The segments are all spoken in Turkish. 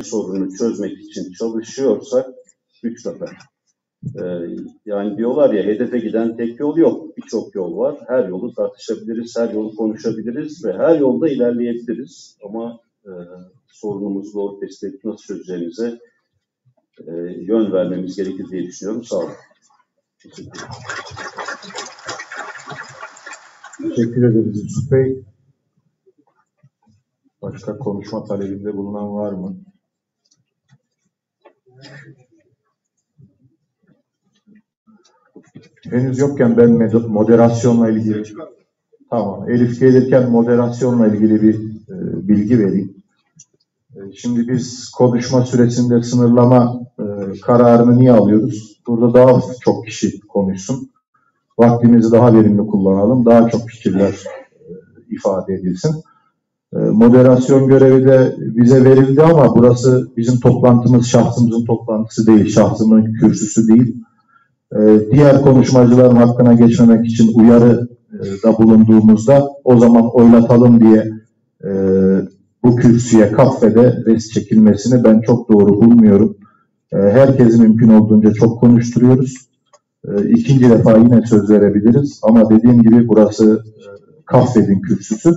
sorununu çözmek için çalışıyorsak güç zafer. Yani diyorlar ya, hedefe giden tek yol yok. Birçok yol var. Her yolu tartışabiliriz, her yolu konuşabiliriz ve her yolda ilerleyebiliriz. Ama sorunumuzu doğru tespit edip nasıl çözeceğimize yön vermemiz gerekir diye düşünüyorum. Sağ olun. Teşekkür ederiz Yusuf Bey. Başka konuşma talebinde bulunan var mı? Henüz yokken ben moderasyonla ilgili, tamam, Elif gelirken moderasyonla ilgili bir bilgi vereyim. Şimdi biz konuşma süresinde sınırlama kararını niye alıyoruz? Burada daha çok kişi konuşsun. Vaktimizi daha verimli kullanalım. Daha çok fikirler ifade edilsin. Moderasyon görevi de bize verildi ama burası bizim toplantımız, şahsımızın toplantısı değil, şahsımın kürsüsü değil. Diğer konuşmacıların hakkına geçmemek için uyarıda bulunduğumuzda o zaman oylatalım diye bu kürsüye kafede res çekilmesini ben çok doğru bulmuyorum. Herkesi mümkün olduğunca çok konuşturuyoruz. İkinci defa yine söz verebiliriz ama dediğim gibi burası kafedin kürsüsü.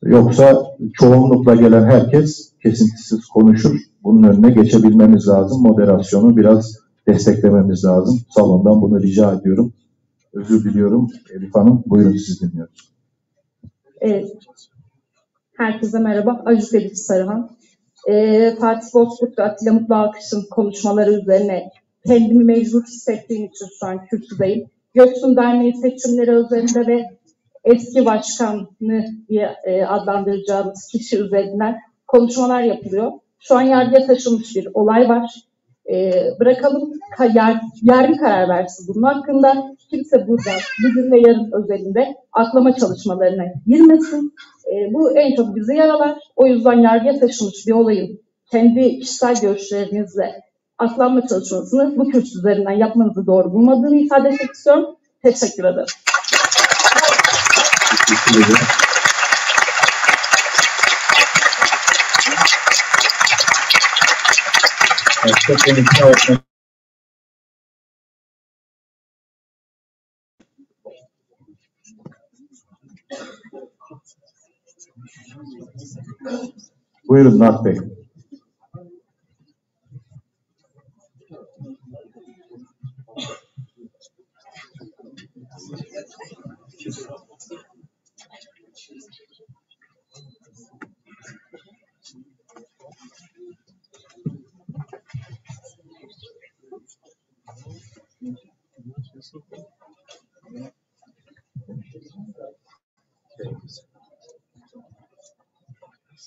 Yoksa çoğunlukla gelen herkes kesintisiz konuşur. Bunun önüne geçebilmemiz lazım. Moderasyonu biraz desteklememiz lazım. Salondan bunu rica ediyorum. Özür diliyorum. Elif Hanım, buyurun, sizi dinliyoruz. Evet. Herkese merhaba. Aziz Elif Sarıhan. Fatih Bozkurt ve Atilla Mutlu Alkış'ın konuşmaları üzerine kendimi mecbur hissettiğim için şu an kürsüdeyim. Göksun Derneği seçimleri üzerinde ve eski başkanı diye adlandıracağımız kişi üzerinden konuşmalar yapılıyor. Şu an yargıya taşınmış bir olay var. Bırakalım yarın karar versin bunun hakkında. Kimse burada bugün ve yarın özelinde aklama çalışmalarına girmesin. Bu en çok bizi yaralar. O yüzden yargıya taşınmış bir olayın kendi kişisel görüşlerinizle aklanma çalışmasını bu kürsü üzerinden yapmanızı doğru bulmadığını ifade etmek istiyorum. Teşekkür ederim. Teşekkür ederim. Başka konuşma yapmak. Buyurun Nat Bey.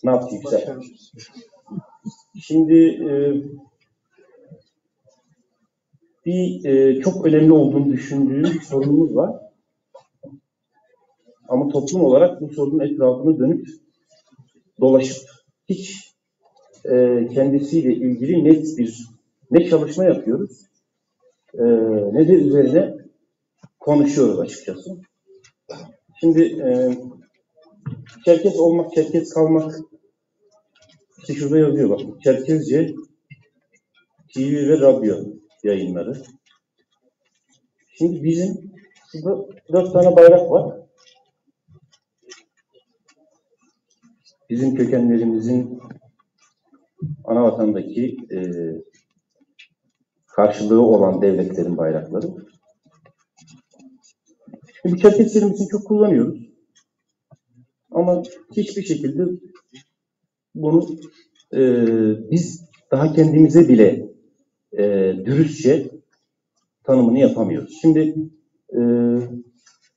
Ne yapayım güzel. Şimdi çok önemli olduğunu düşündüğüm bir sorunumuz var. Ama toplum olarak bu sorunun etrafına dönüp dolaşıp hiç kendisiyle ilgili net bir çalışma yapıyoruz ne de üzerine konuşuyoruz açıkçası. Şimdi Çerkez olmak, Çerkez kalmak, işte şurada yazıyor bak, Çerkezce TV ve radyo yayınları. Şimdi bizim şurada 4 tane bayrak var. Bizim kökenlerimizin ana vatandaki karşılığı olan devletlerin bayrakları. Şimdi Çerkez kelimesini çok kullanıyoruz. Ama hiçbir şekilde bunu biz daha kendimize bile dürüstçe tanımını yapamıyoruz. Şimdi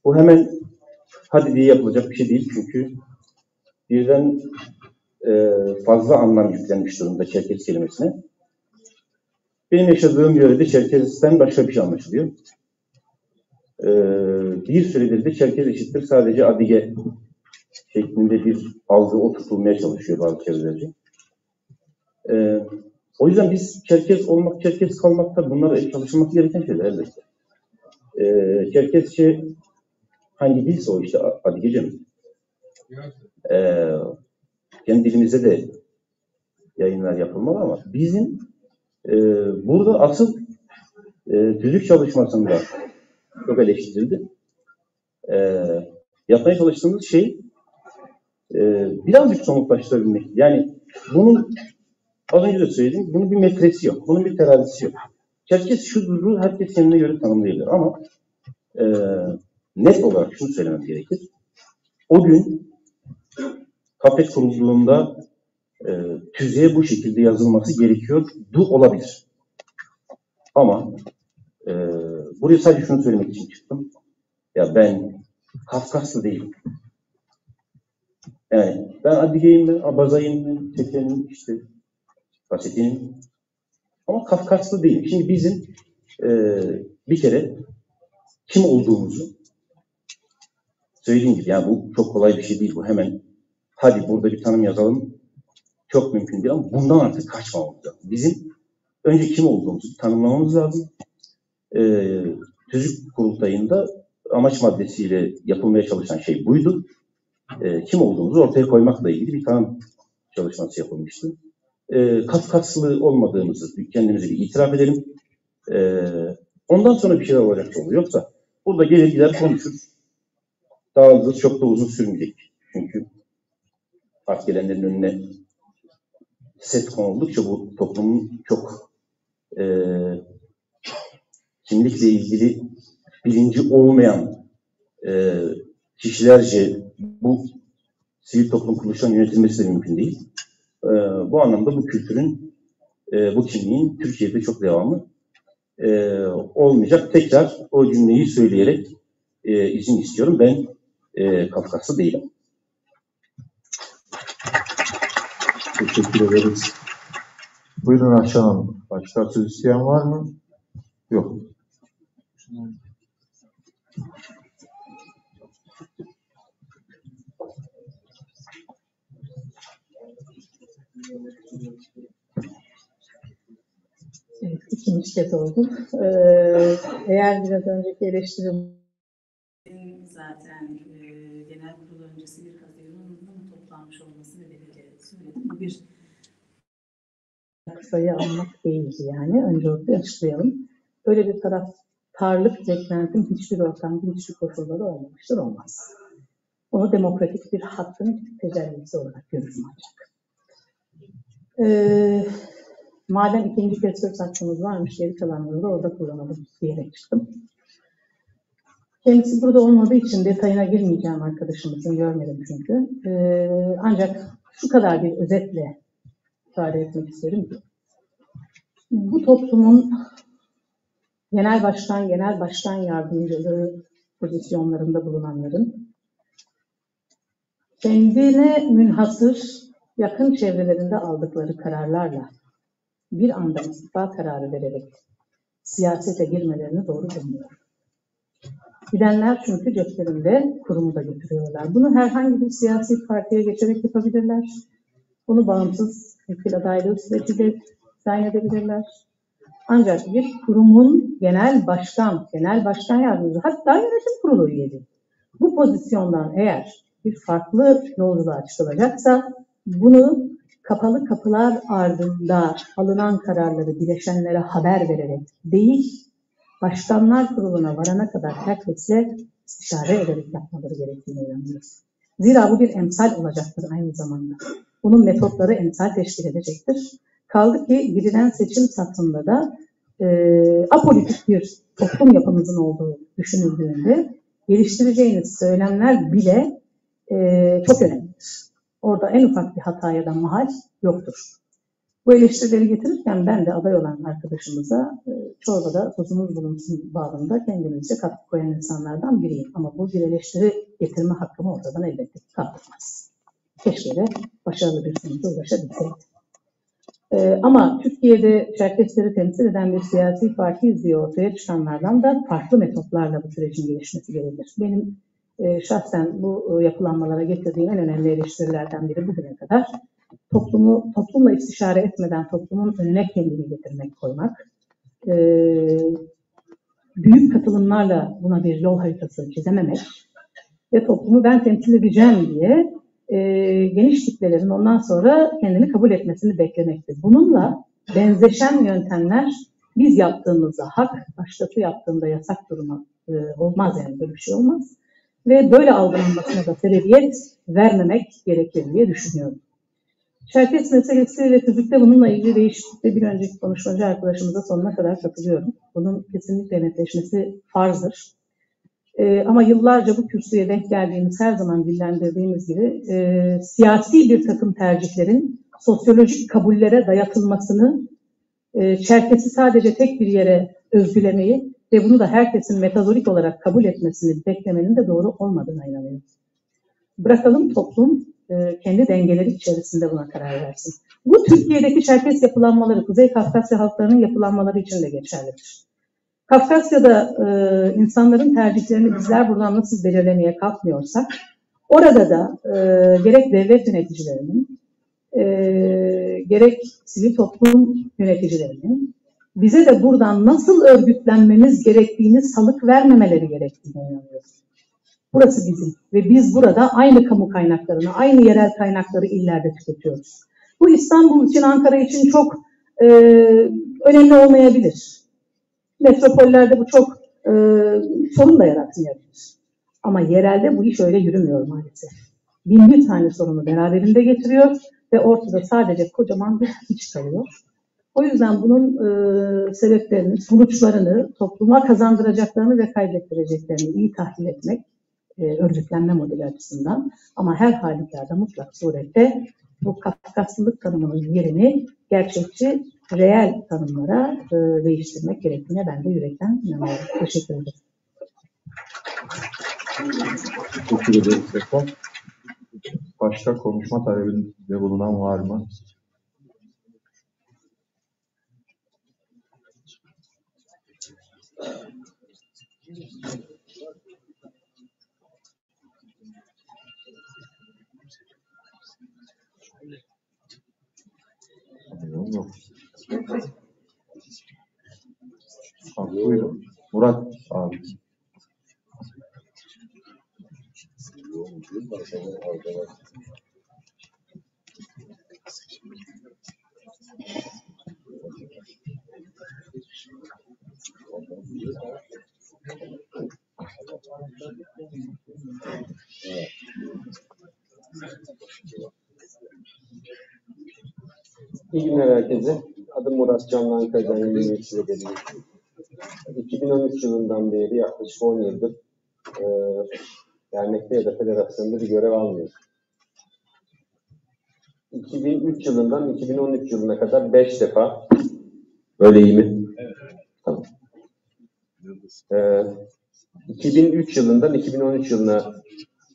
bu hemen hadi diye yapılacak bir şey değil çünkü birden fazla anlam yüklenmiş durumda Çerkez kelimesine. Benim yaşadığım yörede Çerkez'den başka bir şey anlaşılıyor. Bir süredir de Çerkez eşittir sadece Adige şeklinde bir algı oturtulmaya çalışıyor bazı çevrelerce. O yüzden biz Çerkez olmak, Çerkez kalmakta bunlara çalışılması gereken şeyler elbette. Çerkezce hangi dilse o işte Adigece mi? Kendi dilimize de yayınlar yapılmalı ama bizim burada asıl tüzük çalışmasında çok eleştirildi. Yapmaya çalıştığımız şey birazcık somutlaştırabilmek. Yani bunun az önce de söyledim, bunun bir metresi yok, bunun bir terazisi yok. Herkes şudur, herkes kendine göre tanımlayabilir ama net olarak şunu söylemem gerekir. O gün KAPET kurulduğunda tüzüğe bu şekilde yazılması gerekiyordu olabilir. Ama buraya sadece şunu söylemek için çıktım. Ya ben Kafkaslı değilim. Yani ben Adigeyim mi, Abazayım mı, Teke'nin işte Kasetinin. Ama Kafkaslı değilim. Şimdi bizim bir kere kim olduğumuzu söylediğim gibi, yani bu çok kolay bir şey değil. Bu hemen hadi burada bir tanım yazalım. Çok mümkün değil ama bundan artık kaçmamamız lazım. Bizim önce kim olduğumuzu tanımlamamız lazım. Tüzük kurultayında amaç maddesiyle yapılmaya çalışan şey buydu. Kim olduğumuzu ortaya koymakla ilgili bir tanım çalışması yapılmıştı. Kafkaslı olmadığımızı kendimize bir itiraf edelim. Ondan sonra bir şeyler olacak yolu. Yoksa burada gelir gider konuşur. Daha çok da uzun sürmeyecek. Çünkü fark gelenlerin önüne set konuldukça bu toplumun çok kimlikle ilgili bilinci olmayan kişilerce bu sivil toplum kuruluşlarının yönetilmesi de mümkün değil. Bu anlamda bu kültürün, bu kimliğin Türkiye'de çok devamı olmayacak. Tekrar o cümleyi söyleyerek izin istiyorum. Ben Kafkaslı değilim. Teşekkür ederiz. Buyurun Ayşe Hanım. Başka söz isteyen var mı? Yok. Evet, ikinci kez oldu. Eğer biraz önceki eleştirim zaten genel kurul öncesi 1 Haziran'da mı toplanmış olması nedeniyle söyledim. Bu bir sayı almak değildi yani. Önce orada açıklayalım. Böyle bir taraftarlık beklentim hiçbir ortamda, hiçbir koşulda da olmamıştır, olmaz. Onu demokratik bir hakkın tecellisi olarak görürüm ancak. Madem ikinci kez söz hakkımız varmış, geri kalanları da orada kullanalım diyerek çıktım. Kendisi burada olmadığı için detayına girmeyeceğim, arkadaşımızın görmedim çünkü. Ancak şu kadar bir özetle ifade etmek isterim ki, bu toplumun genel başkan yardımcılığı pozisyonlarında bulunanların kendine münhasır yakın çevrelerinde aldıkları kararlarla bir anda istifa kararı vererek siyasete girmelerini doğru bulmuyorum. Gidenler çünkü ceplerinde kurumu da götürüyorlar. Bunu herhangi bir siyasi partiye geçerek yapabilirler. Bunu bağımsız mümkün adaylığı süreciyle tayin edebilirler. Ancak bir kurumun genel başkan yardımcısı, hatta yönetim kurulu üyeliği, bu pozisyondan eğer bir farklı yolculuğa çıkılacaksa bunu kapalı kapılar ardında alınan kararları bileşenlere haber vererek değil, başkanlar kuruluna varana kadar herkesle istişare ederek yapmaları gerektiğine inanıyoruz. Zira bu bir emsal olacaktır aynı zamanda. Bunun metotları emsal teşkil edecektir. Kaldı ki gidilen seçim satında da apolitik bir toplum yapımızın olduğu düşünüldüğünde geliştireceğiniz söylemler bile çok önemlidir. Orada en ufak bir hataya da mahal yoktur. Bu eleştirileri getirirken ben de aday olan arkadaşımıza çorbada tuzumuz bulunsun bağlamında kendimizce katkı koyan insanlardan biriyim. Ama bu bir eleştiri getirme hakkımı ortadan elbette kaldırmaz. Keşke de başarılı bir sonuca ulaşabilseydim. Ama Türkiye'de Çerkesleri temsil eden bir siyasi partiyiz diye ortaya çıkanlardan da farklı metotlarla bu sürecin gelişmesi gerekir. Benim şahsen bu yapılanmalara getirdiğim en önemli eleştirilerden biri bugüne kadar toplumla istişare etmeden toplumun önüne kendini getirmek, koymak, büyük katılımlarla buna bir yol haritası çizememek ve toplumu ben temsil edeceğim diye geniş kitlelerin ondan sonra kendini kabul etmesini beklemektir. Bununla benzeşen yöntemler biz yaptığımızda hak, başkası yaptığında yasak durumu olmaz, yani böyle bir şey olmaz. Ve böyle algılanmasına da sebebiyet vermemek gerekir diye düşünüyorum. Çerkes meselesi ve tüzükte bununla ilgili değişiklikte bir önceki konuşmacı arkadaşımıza sonuna kadar katılıyorum. Bunun kesinlikle netleşmesi farzdır. Ama yıllarca bu kürsüye denk geldiğimiz, her zaman dillendirdiğimiz gibi siyasi bir takım tercihlerin sosyolojik kabullere dayatılmasını, Çerkes'i sadece tek bir yere özgülemeyi ve bunu da herkesin metazorik olarak kabul etmesini beklemenin de doğru olmadığına inanıyorum. Bırakalım toplum kendi dengeleri içerisinde buna karar versin. Bu Türkiye'deki Çerkes yapılanmaları, Kuzey Kafkasya halklarının yapılanmaları için de geçerlidir. Kafkasya'da insanların tercihlerini bizler buradan nasıl belirlemeye kalkmıyorsak, orada da gerek devlet yöneticilerinin, gerek sivil toplum yöneticilerinin bize de buradan nasıl örgütlenmemiz gerektiğini salık vermemeleri gerektiğine inanıyoruz. Burası bizim ve biz burada aynı kamu kaynaklarını, aynı yerel kaynakları illerde tüketiyoruz. Bu İstanbul için, Ankara için çok önemli olmayabilir. Metropollerde bu çok sorun da yaratmayabilir. Ama yerelde bu iş öyle yürümüyor maalesef. Bin bir tane sorunu beraberinde getiriyor ve ortada sadece kocaman bir hiç kalıyor. O yüzden bunun sebeplerini, sonuçlarını, topluma kazandıracaklarını ve kaybettireceklerini iyi tahlil etmek, örgütlenme modeli açısından, ama her halükarda mutlak surette bu Kafkaslılık tanımının yerini gerçekçi, reel tanımlara değiştirmek gerektiğine ben de yürekten inanıyorum. Teşekkür ederim. Teşekkür ederiz tekrar. Başka konuşma talebinde bulunan var mı? Yok. Buyurun. Murat abi. İyi günler herkese. Adım Murat Canlı, Ankara'dan Üniversitesi'de geliyorum. 2013 yılından beri yaklaşık 10 yıldır dernekte ya da federasyonda bir görev almıyorum. 2003 yılından 2013 yılına kadar 5 defa, öyle iyi mi? Evet. Tamam. 2003 yılından 2013 yılına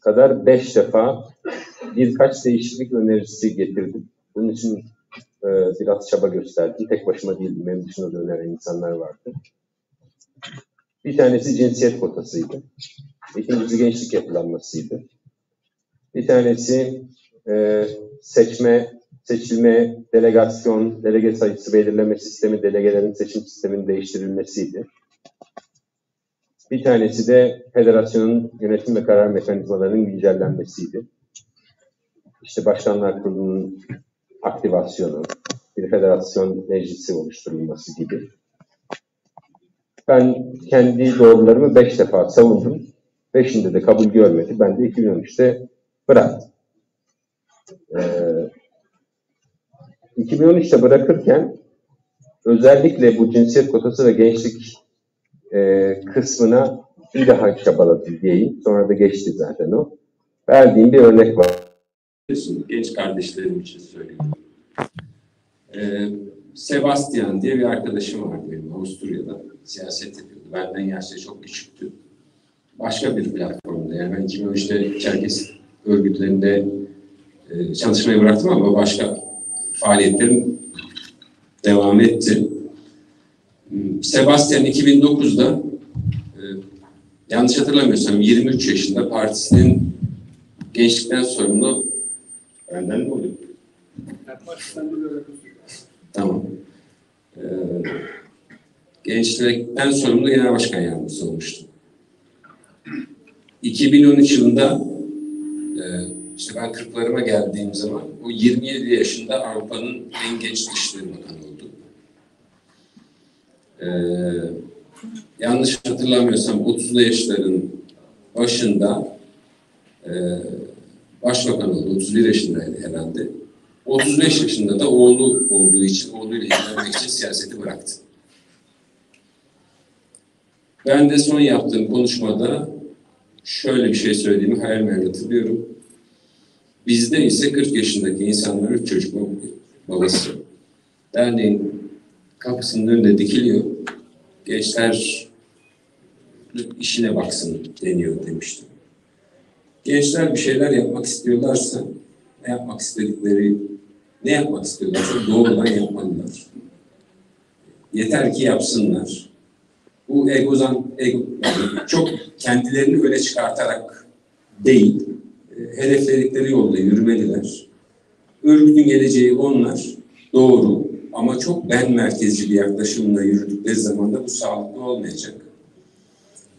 kadar 5 defa birkaç değişiklik önerisi getirdim. Bunun için biraz çaba gösterdim. Tek başıma değil, benim dışında da öneren insanlar vardı. Bir tanesi cinsiyet kotasıydı. İkincisi gençlik yapılanmasıydı. Bir tanesi seçilme, delegasyon, delege sayısı belirleme sistemi, delegelerin seçim sisteminin değiştirilmesiydi. Bir tanesi de federasyonun yönetim ve karar mekanizmalarının güncellenmesiydi. İşte Başkanlar Kurulu'nun aktivasyonu, bir federasyon meclisi oluşturulması gibi. Ben kendi doğrularımı 5 defa savundum. 5'inde de kabul görmedi. Ben de 2013'te bıraktım. 2013'te bırakırken özellikle bu cinsiyet kotası ve gençlik kısmına bir daha çabaladım diyeyim. Sonra da geçti zaten o. Verdiğim bir örnek var. Genç kardeşlerim için söylüyorum. Sebastian diye bir arkadaşım vardı benim, Avusturya'da siyaset yapıyordu. Benden yaşta çok küçüktü. Başka bir platformda, yani ben 2013'te Çerkes örgütlerinde çalışmayı bıraktım ama başka faaliyetlerim devam etti. Sebastian 2009'da yanlış hatırlamıyorsam 23 yaşında partisinin gençlikten sorumlu, benden mi oluyor? Tamam. Gençlikten sorumlu genel başkan yardımcısı olmuştu. 2013 yılında İşte ben 40'larıma geldiğim zaman o 27 yaşında Avrupa'nın en genç Dışişleri Bakanı oldu. Yanlış hatırlamıyorsam 30'lu yaşların başında başbakan oldu. 31 yaşındaydı herhalde. 35 yaşında da oğlu olduğu için, oğluyla ilgilenmek için siyaseti bıraktı. Ben de son yaptığım konuşmada şöyle bir şey söylediğimi hayal meyal hatırlıyorum. Bizde ise 40 yaşındaki insanlar 3 çocuk babası. Derneğin kapısının önünde dikiliyor. Gençler işine baksın deniyor demiştim. Gençler bir şeyler yapmak istiyorlarsa ne yapmak istiyorlarsa doğrudan yapmalılar. Yeter ki yapsınlar. Bu yani çok kendilerini öne çıkartarak değil, hedefledikleri yolda yürümeliler. Örgütün geleceği onlar, doğru ama çok ben merkezci bir yaklaşımla yürüdükleri zaman da bu sağlıklı olmayacak.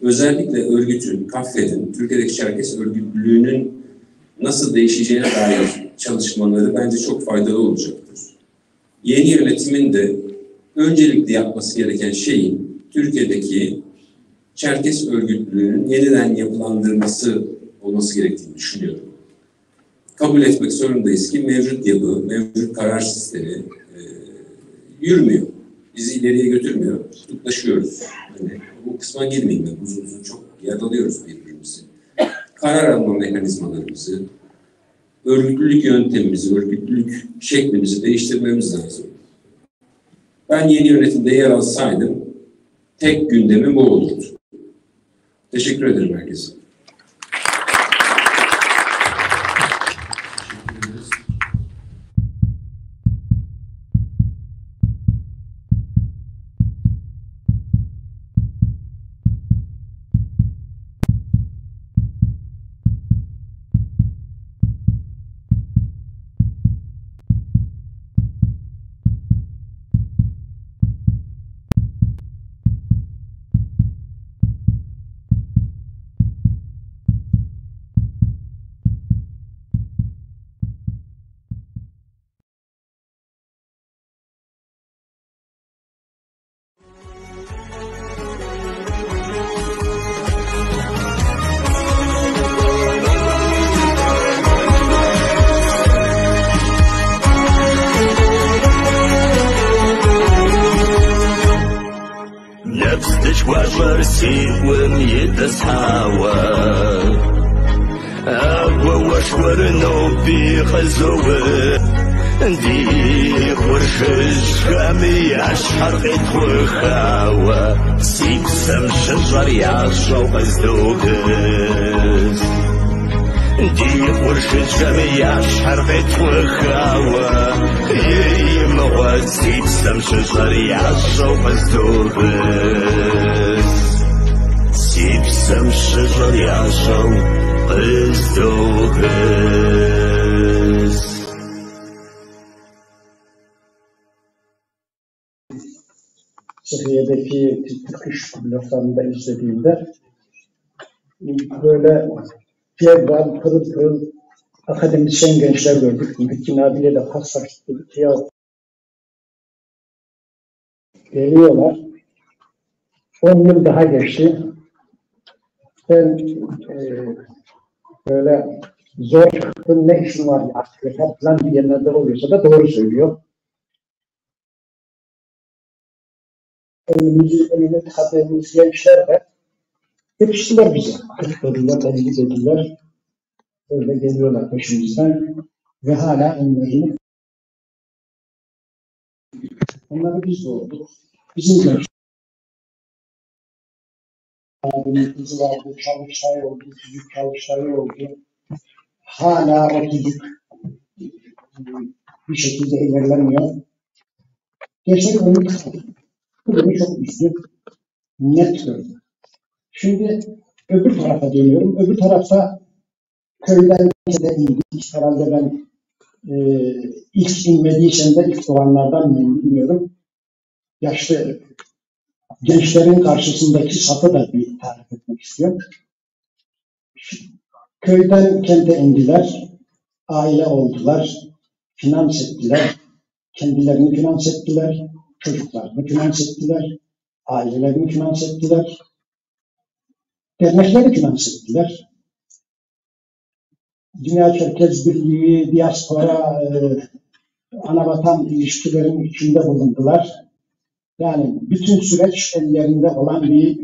Özellikle örgütün, KAFED'in, Türkiye'deki Çerkes örgütlülüğünün nasıl değişeceğine dair çalışmaları bence çok faydalı olacaktır. Yeni yönetimin de öncelikle yapması gereken şeyin Türkiye'deki Çerkes örgütlülüğünün yeniden yapılandırması olması gerektiğini düşünüyorum. Kabul etmek zorundayız ki mevcut yapı, mevcut karar sistemi yürümüyor. Bizi ileriye götürmüyor. Tutuklaşıyoruz. Yani bu kısma girmeyeyim ben. Uzun uzun çok yaralıyoruz birbirimizi. Karar alma mekanizmalarımızı, örgütlülük yöntemimizi, örgütlülük şeklimizi değiştirmemiz lazım. Ben yeni yönetimde yer alsaydım tek gündemim bu olurdu. Teşekkür ederim herkese. ومرسيهم يتسحاوى أبو وشور نوبي خزوه دي ورشش خامي أشحر غيت وخاوى سيكسم شجر يعشو قزدوكس دي ورشش خامي أشحر غيت وخاوى يمغى سيكسم شجر يعشو قزدوكس سيبسم شجر يعشو قزدوكس Sıhhiye'deki Türk İş bloklarında izlediğimde böyle cevval, pırıl pırıl akademisyen gençler gördük. Metin abiyle de paslaştık. Ya geliyorlar. 10 yıl daha geçti. Ben böyle zor çıktım, ne işin var artık falan diyenler de oluyorsa da doğru söylüyor. Önünü tıkadığımız gençler de yetiştiler bize. Kırk dediler, 50 dediler. Böyle geliyorlar peşimizden ve hala onları biz doğurduk. Bizim gençler. Kızı vardı, Çalıştay oldu, çocuk Çalıştay oldu. Hala o çocuk bir şekilde ilerlemiyor. Gençler önünü tıkadı. Bu beni çok üzdü. Net gördüm. Şimdi öbür tarafa dönüyorum. Öbür tarafta köyden de indik. Herhalde ben ilk inmediysem de ilk doğanlardan mıyım bilmiyorum. Yaşlı gençlerin karşısındaki safı da bir tarif etmek istiyorum. Köyden kente indiler. aile oldular, finans ettiler, kendilerini finans ettiler, çocuklarını finans ettiler, ailelerini finans ettiler, dernekleri finans ettiler. Dünya Çerkez Birliği, diaspora, anavatan ilişkilerin içinde bulundular. Yani bütün süreç ellerinde olan bir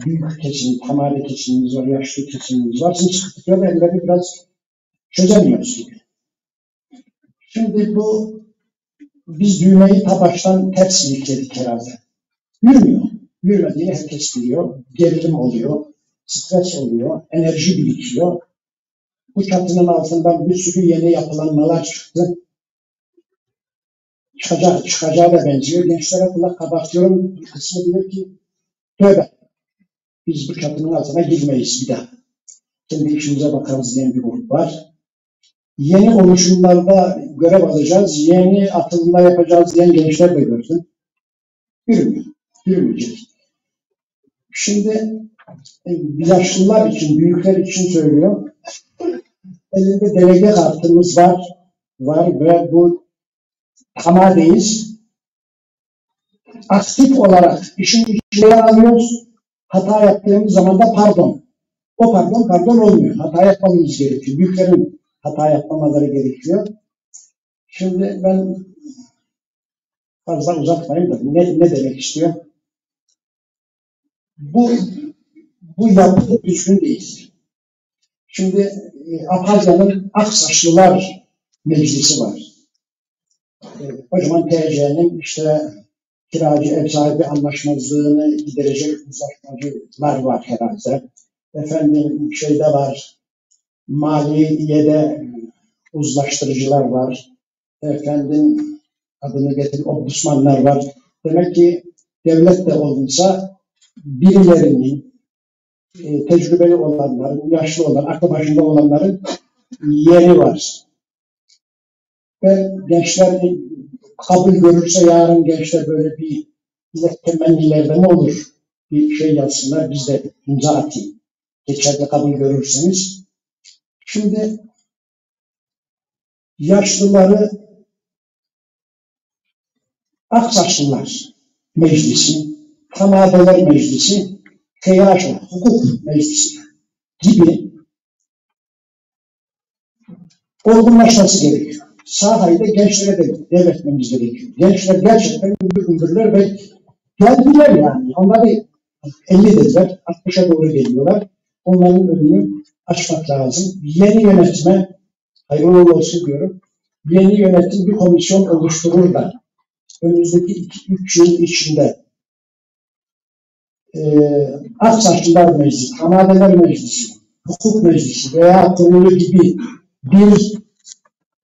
büyük kesim, tamari kesimimiz var, yaşlı kesimimiz var. Şimdi sıkıntıları elleri biraz çözemiyoruz gibi. Şimdi biz düğmeyi ta baştan ters ilikledik herhalde. Yürümüyor. Yürümediğini herkes biliyor. Gerilim oluyor, stres oluyor, enerji birikiyor. Bu çatının altından bir sürü yeni yapılanmalar çıktı. Çıkacağı da benziyor. Gençlere kulak kabartıyorum. Bir kısmı diyor ki tövbe. Biz bu çatının altına girmeyiz bir daha. Kendi işimize bakarız diyen bir grup var. Yeni oluşumlarda görev alacağız, yeni atılımlar yapacağız diyen gençler de gördüm. Yürümüyor. Yürümeyecek. Şimdi yaşlılar için, büyükler için söylüyorum. Elinde delege kartımız var ve bu tamadeyiz. Aktif olarak işin içine yer alıyoruz. Hata yaptığımız zaman da pardon. O pardon olmuyor. Hata yapmamız gerekiyor. Büyüklerin hata yapmamaları gerekiyor. Şimdi ben fazla uzatmayayım da ne demek istiyor? Bu yapı düzgün değil. Şimdi Apazya'nın Aksaçlılar Meclisi var. Kocaman TC'nin işte kiracı ev sahibi anlaşmazlığını giderecek uzlaşmacılar var herhalde. Efendim şeyde var, maliyede uzlaştırıcılar var. Efendim adını getirip ombudsmanlar var. Demek ki devlet de olunsa birilerinin tecrübeli olanların, yaşlı olan, aklı başında olanların yeri var. Ve gençler kabul görürse yarın gençler böyle bir temennilerde ne olur? Bir şey yazsınlar, biz de imza atayım. Geçerli kabul görürseniz. Şimdi yaşlıları Aksaçlılar Meclisi, Tamadeler Meclisi, KYH, Hukuk Meclisi gibi olgunlaşması gerekiyor. Sahayı da gençlere de devretmemiz gerekiyor. Gençler gerçekten gümbürler ve geldiler yani. Onları 50 dediler, 60'a doğru geliyorlar. Onların önünü açmak lazım. Yeni yönetime, hayırlı olsun diyorum, yeni yönetim bir komisyon oluşturur da önümüzdeki 2-3 yıl içinde Aksaçlılar Meclisi, Tamadeler Meclisi, Hukuk Meclisi veya kurulu gibi bir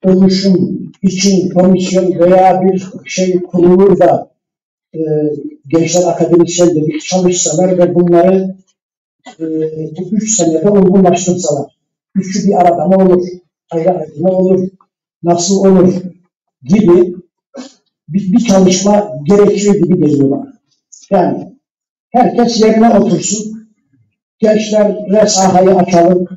oluşum için komisyon veya bir şey kurulur da gençler akademisyen dedik çalışsalar ve bunları bu 3 senede olgunlaştırsalar. Üçü bir arada mı olur? Ayrı mı olur? Nasıl olur? Gibi bir çalışma gerekiyor gibi geliyor bana. Yani herkes yerine otursun. Gençlerle sahayı açalım.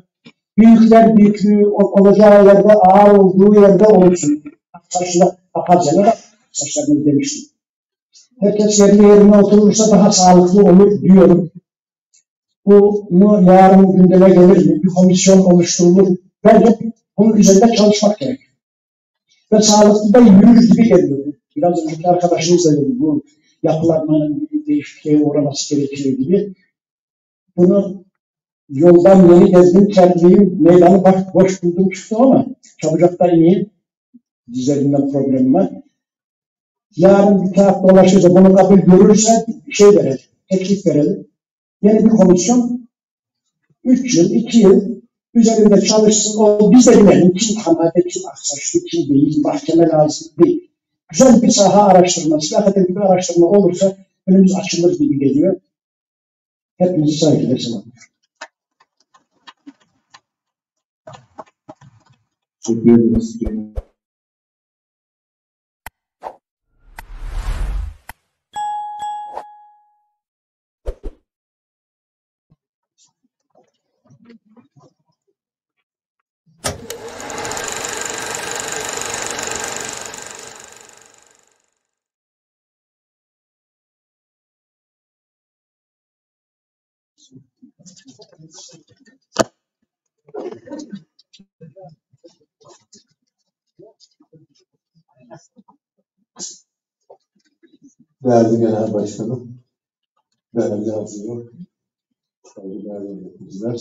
Büyükler büyüklüğü olacağı yerde, ağır olduğu yerde olsun. Saçlar Apazya'na da saçlarını demiştim. Herkes yerine oturursa daha sağlıklı olur diyorum. Bunu yarın gündeme gelir mi? Bir komisyon oluşturulur. Bence bunun üzerinde çalışmak gerekiyor. Ve sağlıklı da yürür gibi geliyor. Biraz önceki arkadaşımız da dedi, bu yapılanmanın değişikliğe uğraması gerekiyor gibi. Bunu yoldan yeni gezdim, kendiyim, meydanı boş buldum çıktım ama çabucakta ineyim. Dizlerimden problemim var. Yarın bir kağıt dolaşırsa bunu kabul görürse şey verelim, teklif verelim. Yeni bir komisyon 3 yıl, 2 yıl üzerinde çalışsın. O biz de bilelim kim tamade, kim aksaçlı, kim değil, mahkeme lazım değil. Güzel bir saha araştırması, akademik bir araştırma olursa önümüz açılır gibi geliyor. Hepinizi saygıyla selamlıyorum. Teşekkür ederiz. Değerli Genel Başkanım, değerli hazırım, değerli yöneticiler.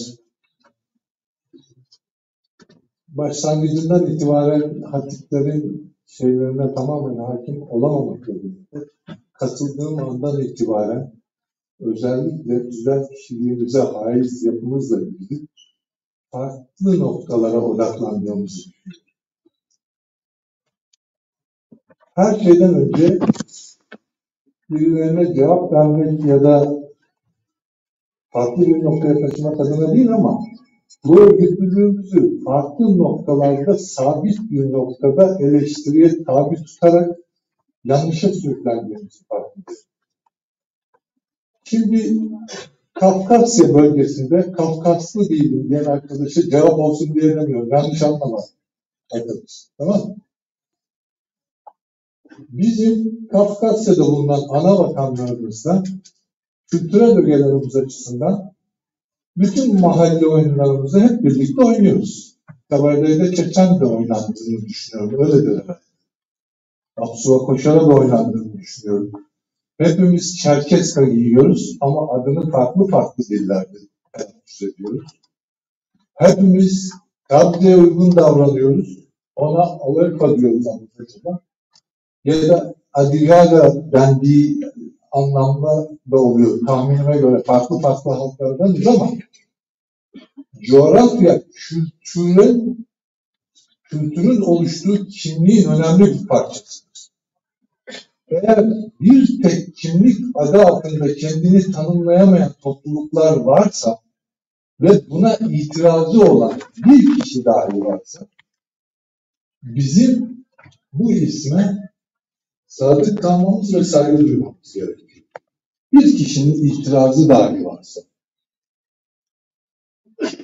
Başlangıcından itibaren hatiplerin şeylerine tamamen hakim olamamakla birlikte katıldığım andan itibaren özellikle düzen kişiliğimize haiz yapımızla ilgili farklı noktalara odaklandığımızı düşünüyorum. Her şeyden önce birilerine cevap vermek ya da farklı bir noktaya taşımak adına değil ama bu örgütlülüğümüzü farklı noktalarda sabit bir noktada eleştiriye tabi tutarak yanlışa sürüklendiğimizi farkındayız. Şimdi Kafkasya bölgesinde Kafkaslı değilim diyen arkadaşa cevap olsun diye demiyorum. Yanlış anlama arkadaş. Tamam mı? Bizim Kafkasya'da bulunan ana vatanlarımızda kültürel ögelerimiz açısından bütün mahalle oyunlarımızı hep birlikte oynuyoruz. Kabare'de Çeçen de oynandığını düşünüyorum. Öyle de. Apsuva Koşar'a da oynandığını düşünüyorum. Hepimiz Çerkeska giyiyoruz ama adını farklı farklı dillerde telaffuz ediyoruz. Hepimiz Kabze'ye uygun davranıyoruz. Ona Alarka diyoruz Anadolu'da. Ya da Adigaga dendiği anlamda da oluyor. Tahminime göre farklı farklı halklardanız ama coğrafya kültürün oluştuğu kimliğin önemli bir parçasıdır. Eğer bir tek kimlik adı altında kendini tanımlayamayan topluluklar varsa ve buna itirazı olan bir kişi dahi varsa bizim bu isme sadık kalmamız ve saygı duymamız gerekiyor. Bir kişinin itirazı dahi varsa.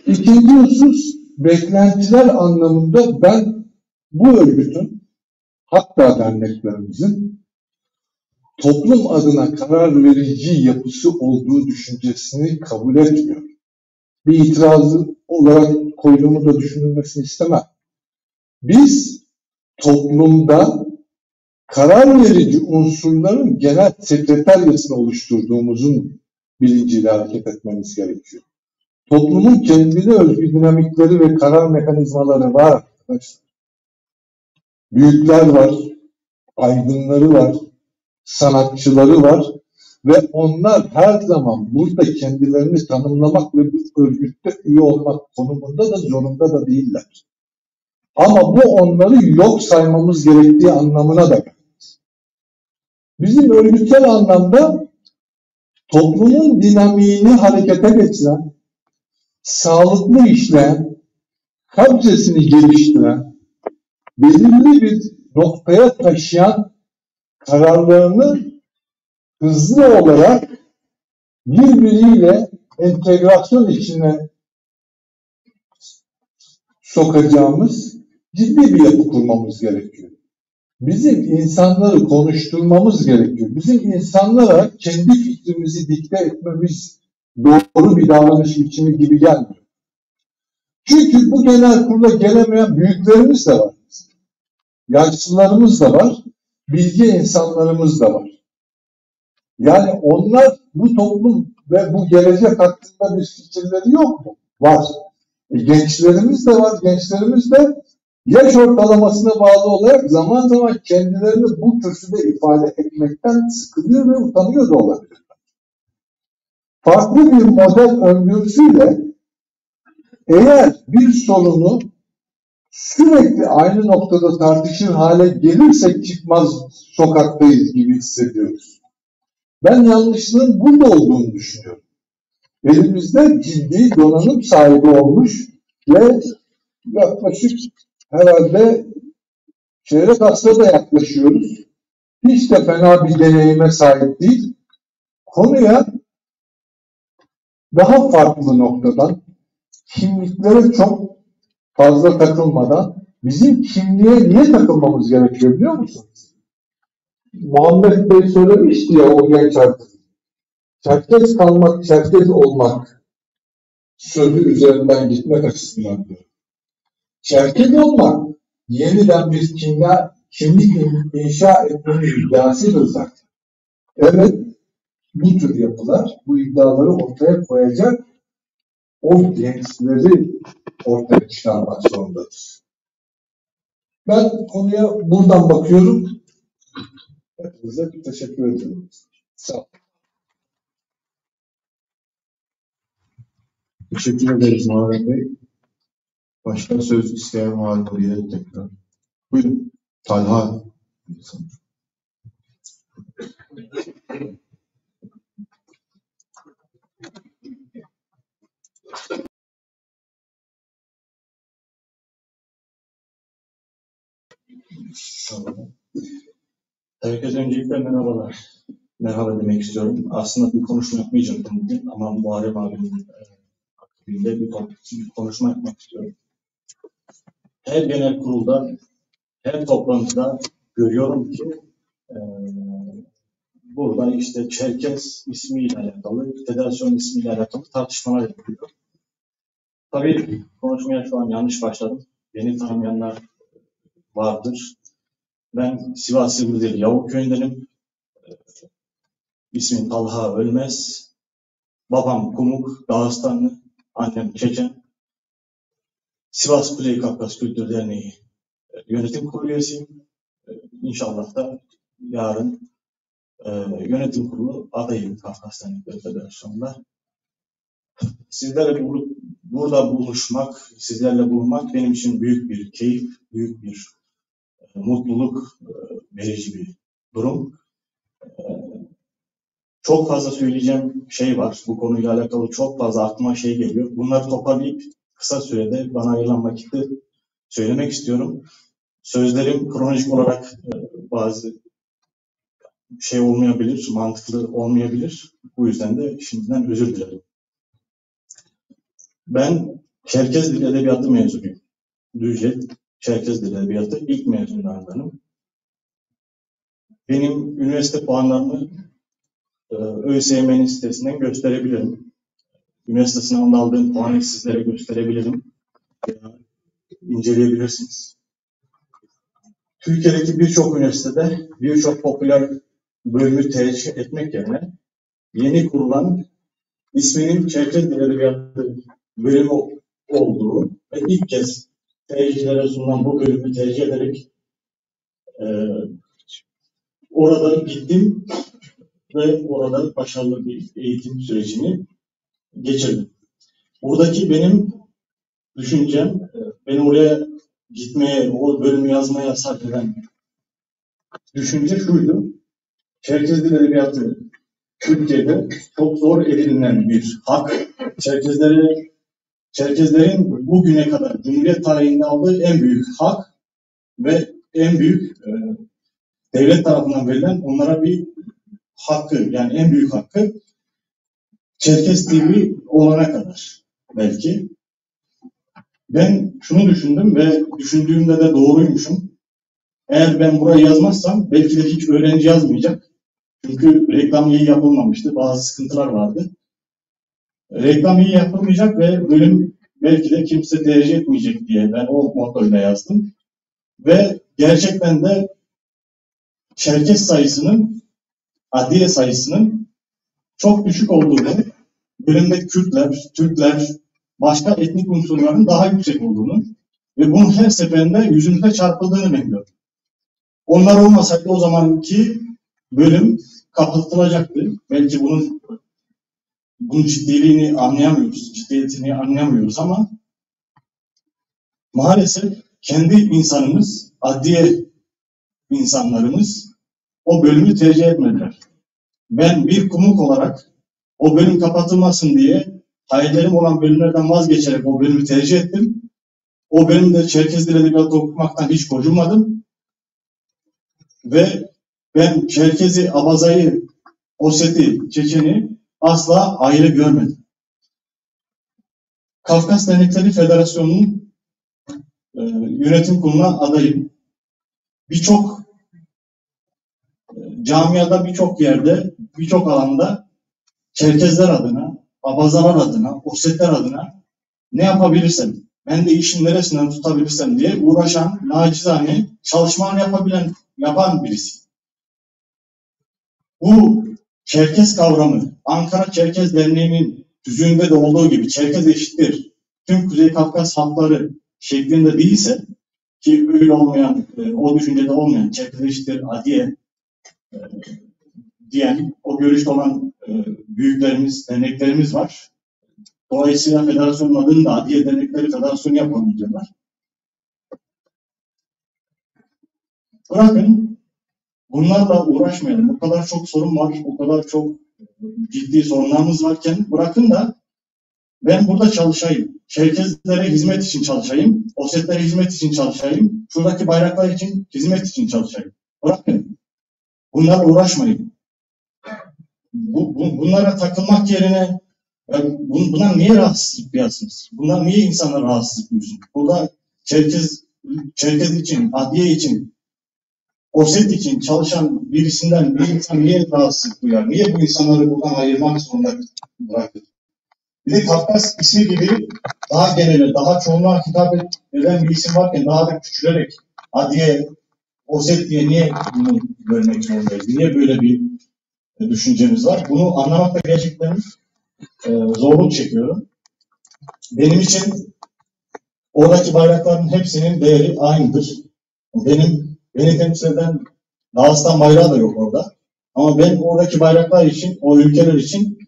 İkinci husus, beklentiler anlamında ben bu örgütün, hatta derneklerimizin toplum adına karar verici yapısı olduğu düşüncesini kabul etmiyorum. Bir itirazı olarak koyduğumu da düşünülmesini istemem. Biz toplumda karar verici unsurların genel sekreteryasını oluşturduğumuzun bilinciyle hareket etmemiz gerekiyor. Toplumun kendine özgü dinamikleri ve karar mekanizmaları var arkadaşlar. Büyükler var, aydınları var, sanatçıları var ve onlar her zaman burada kendilerini tanımlamak ve bu örgütte üye olmak konumunda da zorunda da değiller. Ama bu onları yok saymamız gerektiği anlamına da gelmez. Bizim örgütsel anlamda toplumun dinamiğini harekete geçiren, sağlıklı işleyen, kabzesini geliştiren, belirli bir noktaya taşıyan kararlarını hızlı olarak birbiriyle entegrasyon içine sokacağımız ciddi bir yapı kurmamız gerekiyor. Bizim insanları konuşturmamız gerekiyor. Bizim insanlara kendi fikrimizi dikte etmemiz doğru bir davranış biçimi gibi gelmiyor. Çünkü bu genel kurula gelemeyen büyüklerimiz de var. Yaşlılarımız da var. Bilgi insanlarımız da var. Yani onlar bu toplum ve bu gelecek hakkında bir fikirleri yok mu? Var. Gençlerimiz de var. Gençlerimiz de yaş ortalamasına bağlı olarak zaman zaman kendilerini bu kürsüde ifade etmekten sıkılıyor ve utanıyor da olabilir. Farklı bir model öngörüsüyle eğer bir sorunu sürekli aynı noktada tartışır hale gelirsek çıkmaz sokaktayız gibi hissediyoruz. Ben yanlışlığın burada olduğunu düşünüyorum. Elimizde ciddi donanım sahibi olmuş ve yaklaşık herhalde çeyrek asra da yaklaşıyoruz. Hiç de fena bir deneyime sahip değil. Konuya daha farklı noktadan, kimliklere çok fazla takılmadan bizim kimliğe niye takılmamız gerekiyor biliyor musunuz? Muhammed Bey söylemişti ya o genç artık. Çerkez kalmak, Çerkez olmak sözü üzerinden gitmek açısından diyorum. Çerkez olmak yeniden bir kimlik inşa etmenin iddiasıdır zaten. Evet, bu tür yapılar bu iddiaları ortaya koyacak, o gençleri ortaya çıkarmak zorundadır. Ben konuya buradan bakıyorum. Hepinize teşekkür ediyorum. Sağ olun. Teşekkür ederiz Muharrem Bey. Başka söz isteyen var mı diye tekrar. Buyurun. Talha. Herkese öncelikle merhabalar. Merhaba demek istiyorum. Aslında bir konuşma yapmayacaktım bugün ama Muharrem abinin akabinde bir konuşma yapmak istiyorum. Her genel kurulda, her toplantıda görüyorum ki burada işte Çerkez ismiyle alakalı, federasyon ismiyle alakalı tartışmalar yapılıyor. Tabii konuşmaya şu an yanlış başladım. Beni tanımayanlar vardır. Ben Sivas Silivri Yavuk köyündenim. İsmim Talha Ölmez. Babam Kumuk, Dağıstanlı. Annem Çeçen. Sivas Kuzey Kafkas Kültür Derneği yönetim kurulu üyesiyim. İnşallah da yarın yönetim kurulu adayım Kafkas Dernekleri Federasyonu'nda. Sizlerle burada buluşmak, sizlerle bulunmak benim için büyük bir keyif, büyük bir mutluluk verici bir durum. Çok fazla söyleyeceğim şey var. Bu konuyla alakalı çok fazla aklıma şey geliyor. Bunları toparlayıp kısa sürede bana ayrılan vakitte söylemek istiyorum. Sözlerim kronolojik olarak bazı şey olmayabilir, mantıklı olmayabilir. Bu yüzden de şimdiden özür dilerim. Ben Çerkez Dili Edebiyatı mezunuyum. Düzce Çerkez Dili Edebiyatı ilk mezunlarındanım. Benim üniversite puanlarımı ÖSYM'nin sitesinden gösterebilirim. Üniversite sınavında aldığım puanı sizlere gösterebilirim. İnceleyebilirsiniz. Türkiye'deki birçok üniversitede birçok popüler bölümü tercih etmek yerine yeni kurulan isminin Çerkez Dili Edebiyatı bölümü olduğu ve ilk kez tercihlere sunulan bu bölümü tercih ederek orada gittim ve orada başarılı bir eğitim sürecini geçirdim. Buradaki benim düşüncem, beni oraya gitmeye, o bölümü yazmaya sarf eden düşünce şuydu. Çerkez Dili Edebiyatı Türkiye'de çok zor edinilen bir hak. Çerkezlerin bugüne kadar Cumhuriyet tarihinde aldığı en büyük hak ve en büyük devlet tarafından verilen onlara bir hakkı, yani en büyük hakkı Çerkez TV olana kadar belki. Ben şunu düşündüm ve düşündüğümde de doğruymuşum. Eğer ben burayı yazmazsam belki de hiç öğrenci yazmayacak. Çünkü reklam iyi yapılmamıştı, bazı sıkıntılar vardı. Reklam iyi yapılmayacak ve bölüm belki de kimse tercih etmeyecek diye ben o mottoyla yazdım. Ve gerçekten de Çerkez sayısının, adliye sayısının çok düşük olduğunu, bölümde Kürtler, Türkler, başka etnik unsurların daha yüksek olduğunu ve bunun her seferinde yüzümüze çarpıldığını bekliyorum. Onlar olmasaydı o zamanki bölüm kapatılacaktı. Belki bunun ciddiliğini anlayamıyoruz, ciddiyetini anlayamıyoruz ama maalesef kendi insanımız, adliye insanlarımız o bölümü tercih etmediler. Ben bir kumuk olarak o bölüm kapatılmasın diye hayallerim olan bölümlerden vazgeçerek o bölümü tercih ettim. O bölümde Çerkez Dili Edebiyatı okumaktan hiç gocunmadım. Ve ben Çerkez'i, Abazay'ı, Oset'i, Çeçen'i asla ayrı görmedim. Kafkas Dernekleri Federasyonu'nun yönetim kuruluna adayım. Birçok camiada, birçok yerde, birçok alanda Çerkezler adına, abazalar adına, OSET'ler adına ne yapabilirsem, ben de işin neresinden tutabilirsem diye uğraşan, nacizane çalışmalar yapan birisi. Bu Çerkez kavramı, Ankara Çerkez Derneği'nin tüzüğünde de olduğu gibi Çerkez eşittir tüm Kuzey Kafkas halkları şeklinde değilse, ki öyle olmayan, o düşüncede olmayan Çerkez eşittir Adiye diyen, o görüşte olan büyüklerimiz, derneklerimiz var. Dolayısıyla federasyonun adını da Adiye Dernekleri Federasyonu yapalım diyorlar. Bırakın bunlarla uğraşmayalım. O kadar çok sorun var, o kadar çok ciddi sorunlarımız varken bırakın da ben burada çalışayım. Çerkezlere hizmet için çalışayım. OSET'lere hizmet için çalışayım. Şuradaki bayraklar için hizmet için çalışayım. Bırakın. Bunlarla uğraşmayın. Bunlara takılmak yerine bunlar niye rahatsızlık duyasınız? Bunlar niye insanlar rahatsızlık duysun? Burada Çerkez için, Adiye için, OSET için çalışan birisinden bir insan niye rahatsızlık duyar? Niye bu insanları buradan ayırmak zorunda bırakır? Bir de Kafkas ismi gibi daha genel, daha çoğunluğa hitap eden bir isim varken daha da küçülerek Adiye, OSET diye niye bunu görmek zorundayız? Niye böyle bir düşüncemiz var? Bunu anlamakta gerçekten zorluk çekiyorum. Benim için oradaki bayrakların hepsinin değeri aynıdır. Beni temsil eden Dağıstan bayrağı da yok orada. Ama ben oradaki bayraklar için, o ülkeler için,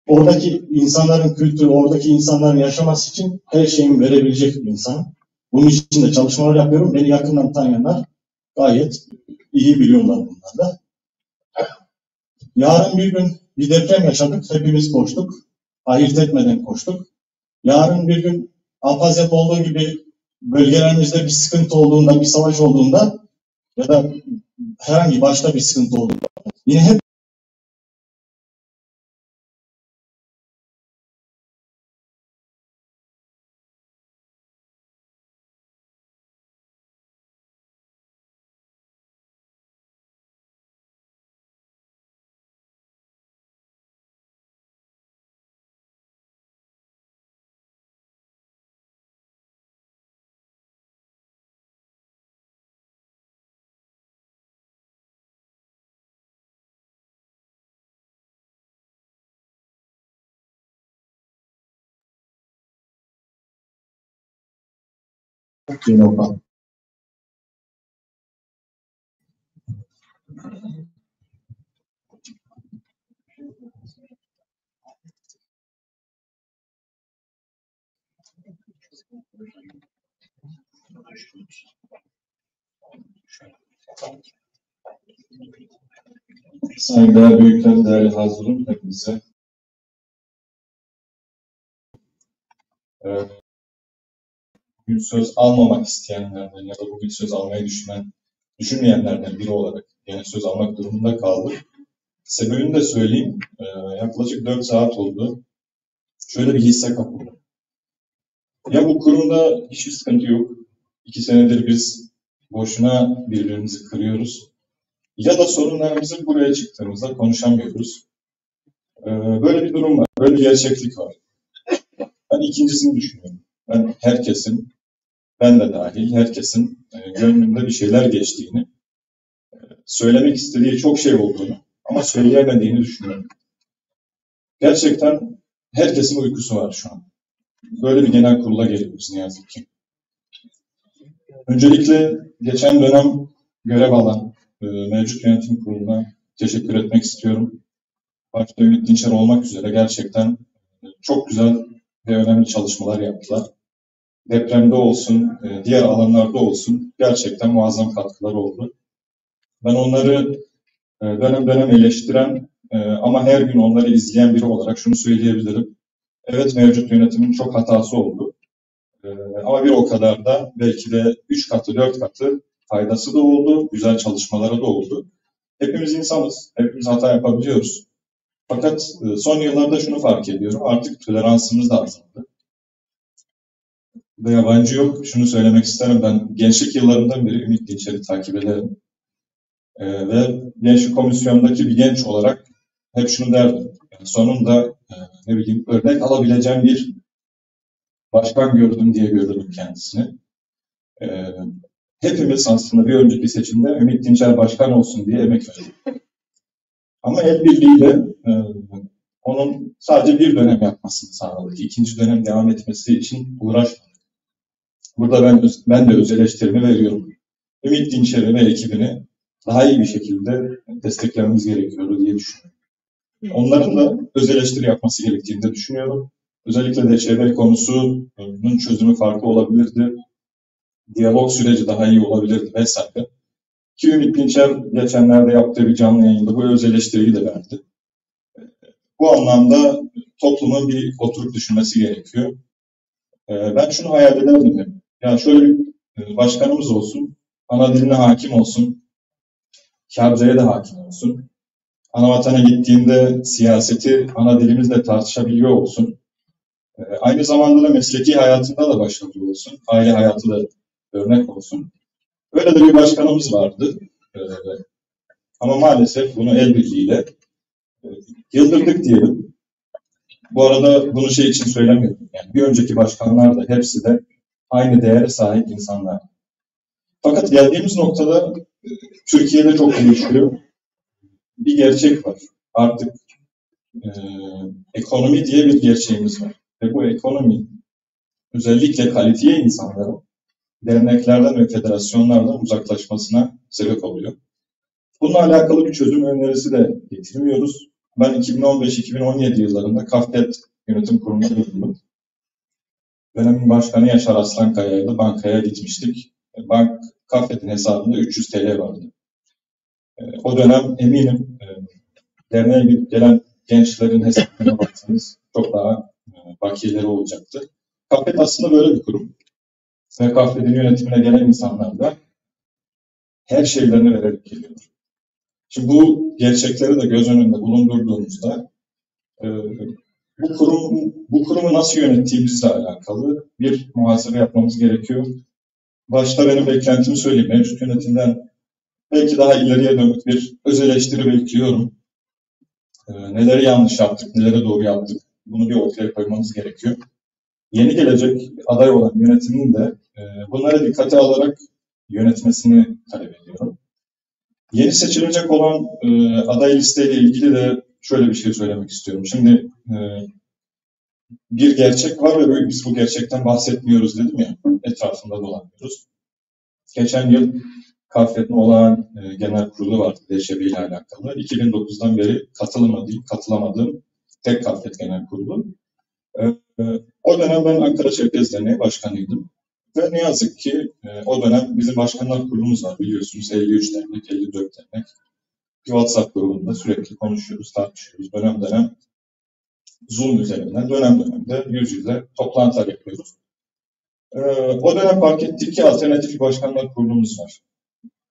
oradaki insanların kültürü, oradaki insanların yaşaması için her şeyimi verebilecek bir insan. Bunun için de çalışmalar yapıyorum. Beni yakından tanıyanlar gayet iyi biliyorlar bunlar da. Yarın bir gün bir deprem yaşadık. Hepimiz koştuk. Ayırt etmeden koştuk. Yarın bir gün Apazya'da olduğu gibi bölgelerimizde bir sıkıntı olduğunda, bir savaş olduğunda ya da herhangi başka bir sıkıntı olduğunda yine hep Saygıdeğer büyükler, değerli hazırım hepinize. Bugün söz almamak isteyenlerden ya da bugün söz almayı düşünmeyenlerden biri olarak yine söz almak durumunda kaldım. Sebebini de söyleyeyim. Yaklaşık 4 saat oldu. Şöyle bir hisse kapıldı. Ya bu kurumda hiçbir sıkıntı yok. 2 senedir biz boşuna birbirimizi kırıyoruz. Ya da sorunlarımızı buraya çıktığımızda konuşamıyoruz. Böyle bir durum var. Böyle bir gerçeklik var. Ben ikincisini düşünüyorum. Ben herkesin, ben de dahil herkesin gönlünde bir şeyler geçtiğini, söylemek istediği çok şey olduğunu ama söyleyemediğini düşünüyorum. Gerçekten herkesin uykusu var şu an. Böyle bir genel kurula geliyoruz ne yazık ki. Öncelikle geçen dönem görev alan mevcut yönetim kuruluna teşekkür etmek istiyorum. Başta Ümit Dinçer olmak üzere gerçekten çok güzel ve önemli çalışmalar yaptılar. Depremde olsun, diğer alanlarda olsun gerçekten muazzam katkıları oldu. Ben onları dönem dönem eleştiren ama her gün onları izleyen biri olarak şunu söyleyebilirim. Evet, mevcut yönetimin çok hatası oldu. Ama bir o kadar da belki de 3 katı, 4 katı faydası da oldu, güzel çalışmaları da oldu. Hepimiz insanız, hepimiz hata yapabiliyoruz. Fakat son yıllarda şunu fark ediyorum, artık toleransımız da azaldı. Ve yabancı yok, şunu söylemek isterim, ben gençlik yıllarından beri Ümit Dinçer'i takip ederim. Ve gençlik komisyonundaki bir genç olarak hep şunu derdim. sonunda ne bileyim örnek alabileceğim bir başkan gördüm diye görürdüm kendisini. Hepimiz aslında bir önceki seçimde Ümit Dinçer başkan olsun diye emek verdik. Ama el birliğiyle onun sadece bir dönem yapmasını sağladık. İkinci dönem devam etmesi için uğraşmadık. Burada ben de öz eleştirimi veriyorum. Ümit Dinçer'i ve ekibini daha iyi bir şekilde desteklememiz gerekiyordu diye düşünüyorum. Onların da öz eleştiri yapması gerektiğini de düşünüyorum. Özellikle de çevre konusunun çözümü farklı olabilirdi. Diyalog süreci daha iyi olabilirdi vesaire. Ki Ümit Dinçer geçenlerde yaptığı bir canlı yayında bu öz eleştiriyi de verdi. Bu anlamda toplumun bir oturup düşünmesi gerekiyor. Ben şunu hayal ederdim. Yani şöyle bir başkanımız olsun, ana diline hakim olsun, Kâbze'ye de hakim olsun. Anavatana gittiğinde siyaseti ana dilimizle tartışabiliyor olsun. Aynı zamanda da mesleki hayatında da başarılı olsun. Aile hayatı da örnek olsun. Öyle de bir başkanımız vardı. Ama maalesef bunu el birliğiyle yıldırdık diyelim. Bu arada bunu şey için söylemiyorum. Yani bir önceki başkanlar da hepsi de aynı değere sahip insanlar. Fakat geldiğimiz noktada Türkiye'de çok değişiyor. Bir gerçek var. Artık ekonomi diye bir gerçeğimiz var. Ve bu ekonomi özellikle kalifiye insanların derneklerden ve federasyonlardan uzaklaşmasına sebep oluyor. Bununla alakalı bir çözüm önerisi de getirmiyoruz. Ben 2015-2017 yıllarında Kafket Yönetim Kurulu'na bulundum. Dönemin başkanı Yaşar Aslankaya'ydı. Bankaya gitmiştik. Kafket'in hesabında 300 TL vardı. O dönem eminim derneğe gelen gençlerin hesabına baksanız çok daha bakiyeleri olacaktı. Kafket aslında böyle bir kurum. Ve Kafket'in yönetimine gelen insanlar da her şeylerini vererek geliyor. Şimdi bu gerçekleri de göz önünde bulundurduğumuzda bu kurumu nasıl yönettiğimizle alakalı bir muhasebe yapmamız gerekiyor. Başta benim beklentimi söyleyeyim. Mevcut yönetimden belki daha ileriye dönük bir öz eleştiri bekliyorum. Neleri yanlış yaptık, neleri doğru yaptık, bunu bir ortaya koymamız gerekiyor. Yeni gelecek aday olan yönetimin de bunları dikkate alarak yönetmesini talep ediyorum. Yeni seçilecek olan aday listeyle ilgili de şöyle bir şey söylemek istiyorum. Şimdi bir gerçek var ve biz bu gerçekten bahsetmiyoruz dedim ya, etrafında dolanıyoruz. Geçen yıl Kafket'in olağan genel kurulu vardı DŞB ile alakalı. 2009'dan beri katılamadığım tek Kafket genel kurulu. O dönem ben Ankara Çerkez Derneği başkanıydım. Ve ne yazık ki o dönem bizim başkanlar kurulumuz var biliyorsunuz. 53 dernek, 54 dernek. Bir WhatsApp grubunda sürekli konuşuyoruz, tartışıyoruz. Dönem dönem Zoom üzerinden, dönem dönemde yüz yüze toplantılar yapıyoruz. O dönem fark ettik ki alternatif bir başkanlar kurulumuz var.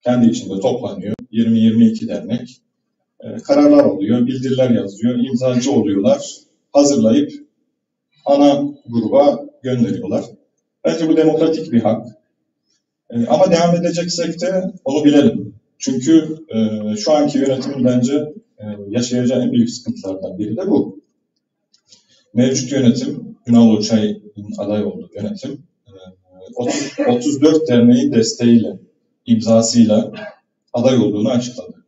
Kendi içinde toplanıyor. 20-22 dernek. Kararlar oluyor, bildiriler yazıyor, imzacı oluyorlar. Hazırlayıp ana gruba gönderiyorlar. Bence bu demokratik bir hak. Ama devam edeceksek de onu bilelim. Çünkü şu anki yönetimin bence yaşayacağı en büyük sıkıntılardan biri de bu. Mevcut yönetim, Ünal Uçay'ın aday olduğu yönetim, 34 derneğin desteğiyle, imzasıyla aday olduğunu açıkladı.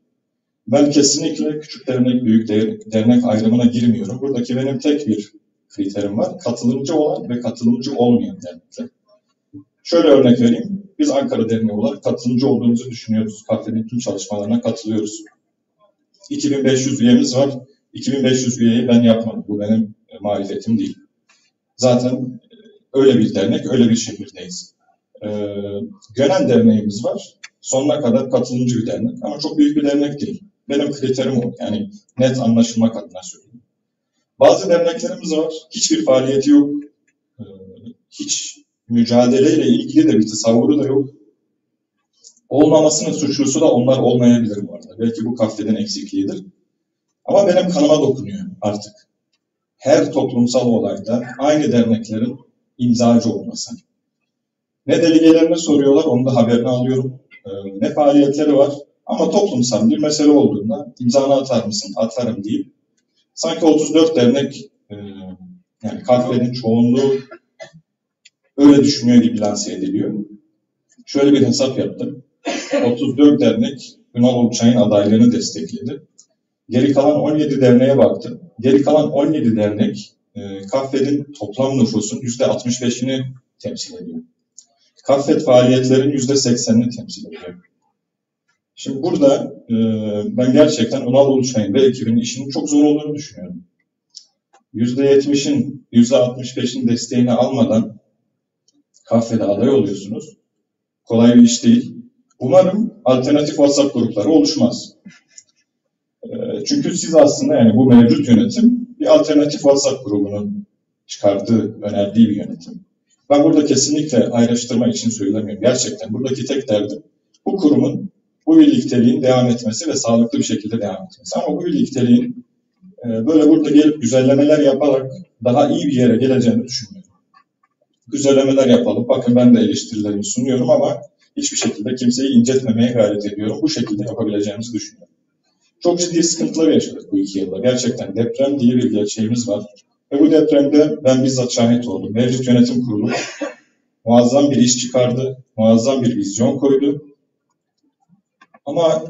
Ben kesinlikle küçük dernek, büyük dernek ayrımına girmiyorum. Buradaki benim tek bir kriterim var. Katılımcı olan ve katılımcı olmayan dernekler. Şöyle örnek vereyim. Biz Ankara Derneği olarak katılımcı olduğumuzu düşünüyoruz. Kafe'nin tüm çalışmalarına katılıyoruz. 2500 üyemiz var. 2500 üyeyi ben yapmadım. Bu benim marifetim değil. Zaten öyle bir dernek, öyle bir şehirdeyiz. Gönen derneğimiz var. Sonuna kadar katılımcı bir dernek. Ama çok büyük bir dernek değil. Benim kriterim o. Yani net anlaşılmak adına söylüyorum. Bazı derneklerimiz var. Hiçbir faaliyeti yok. Hiç mücadeleyle ilgili de bir tasavvuru da yok. Olmamasının suçlusu da onlar olmayabilir bu arada. Belki bu Kafket'in eksikliğidir. Ama benim kanıma dokunuyor artık. Her toplumsal olayda aynı derneklerin imzacı olması. Ne delegelerine soruyorlar, onu da haberini alıyorum. Ne faaliyetleri var. Ama toplumsal bir mesele olduğunda imzanı atar mısın? Atarım deyip sanki 34 dernek yani kahvenin çoğunluğu öyle düşünüyor gibi lanse ediliyor. Şöyle bir hesap yaptım. 34 dernek Ünal Uluçay'ın adaylığını destekledi. Geri kalan 17 derneğe baktım. Geri kalan 17 dernek Kahve'nin toplam nüfusun %65'ini temsil ediyor. Kahve faaliyetlerin %80'ini temsil ediyor. Şimdi burada ben gerçekten Ünal Uluçay'ın ve ekibinin işinin çok zor olduğunu düşünüyorum. %70'in, %65'in desteğini almadan Kahve'de aday oluyorsunuz. Kolay bir iş değil. Umarım alternatif WhatsApp grupları oluşmaz. Çünkü siz aslında yani bu mevcut yönetim bir alternatif WhatsApp grubunun çıkardığı, önerdiği bir yönetim. Ben burada kesinlikle ayrıştırma için söylemiyorum. Gerçekten buradaki tek derdim bu kurumun, bu birlikteliğin devam etmesi ve sağlıklı bir şekilde devam etmesi. Ama bu birlikteliğin böyle burada gelip güzellemeler yaparak daha iyi bir yere geleceğini düşünmüyorum. Güzellemeler yapalım. Bakın ben de eleştirilerimi sunuyorum ama hiçbir şekilde kimseyi incitmemeye gayret ediyorum. Bu şekilde yapabileceğimizi düşünüyorum. Çok ciddi sıkıntılar yaşadık bu 2 yılda. Gerçekten deprem diye bir gerçeğimiz var. Ve bu depremde ben bizzat şahit oldum. Mevcut yönetim kurulu muazzam bir iş çıkardı, muazzam bir vizyon koydu. Ama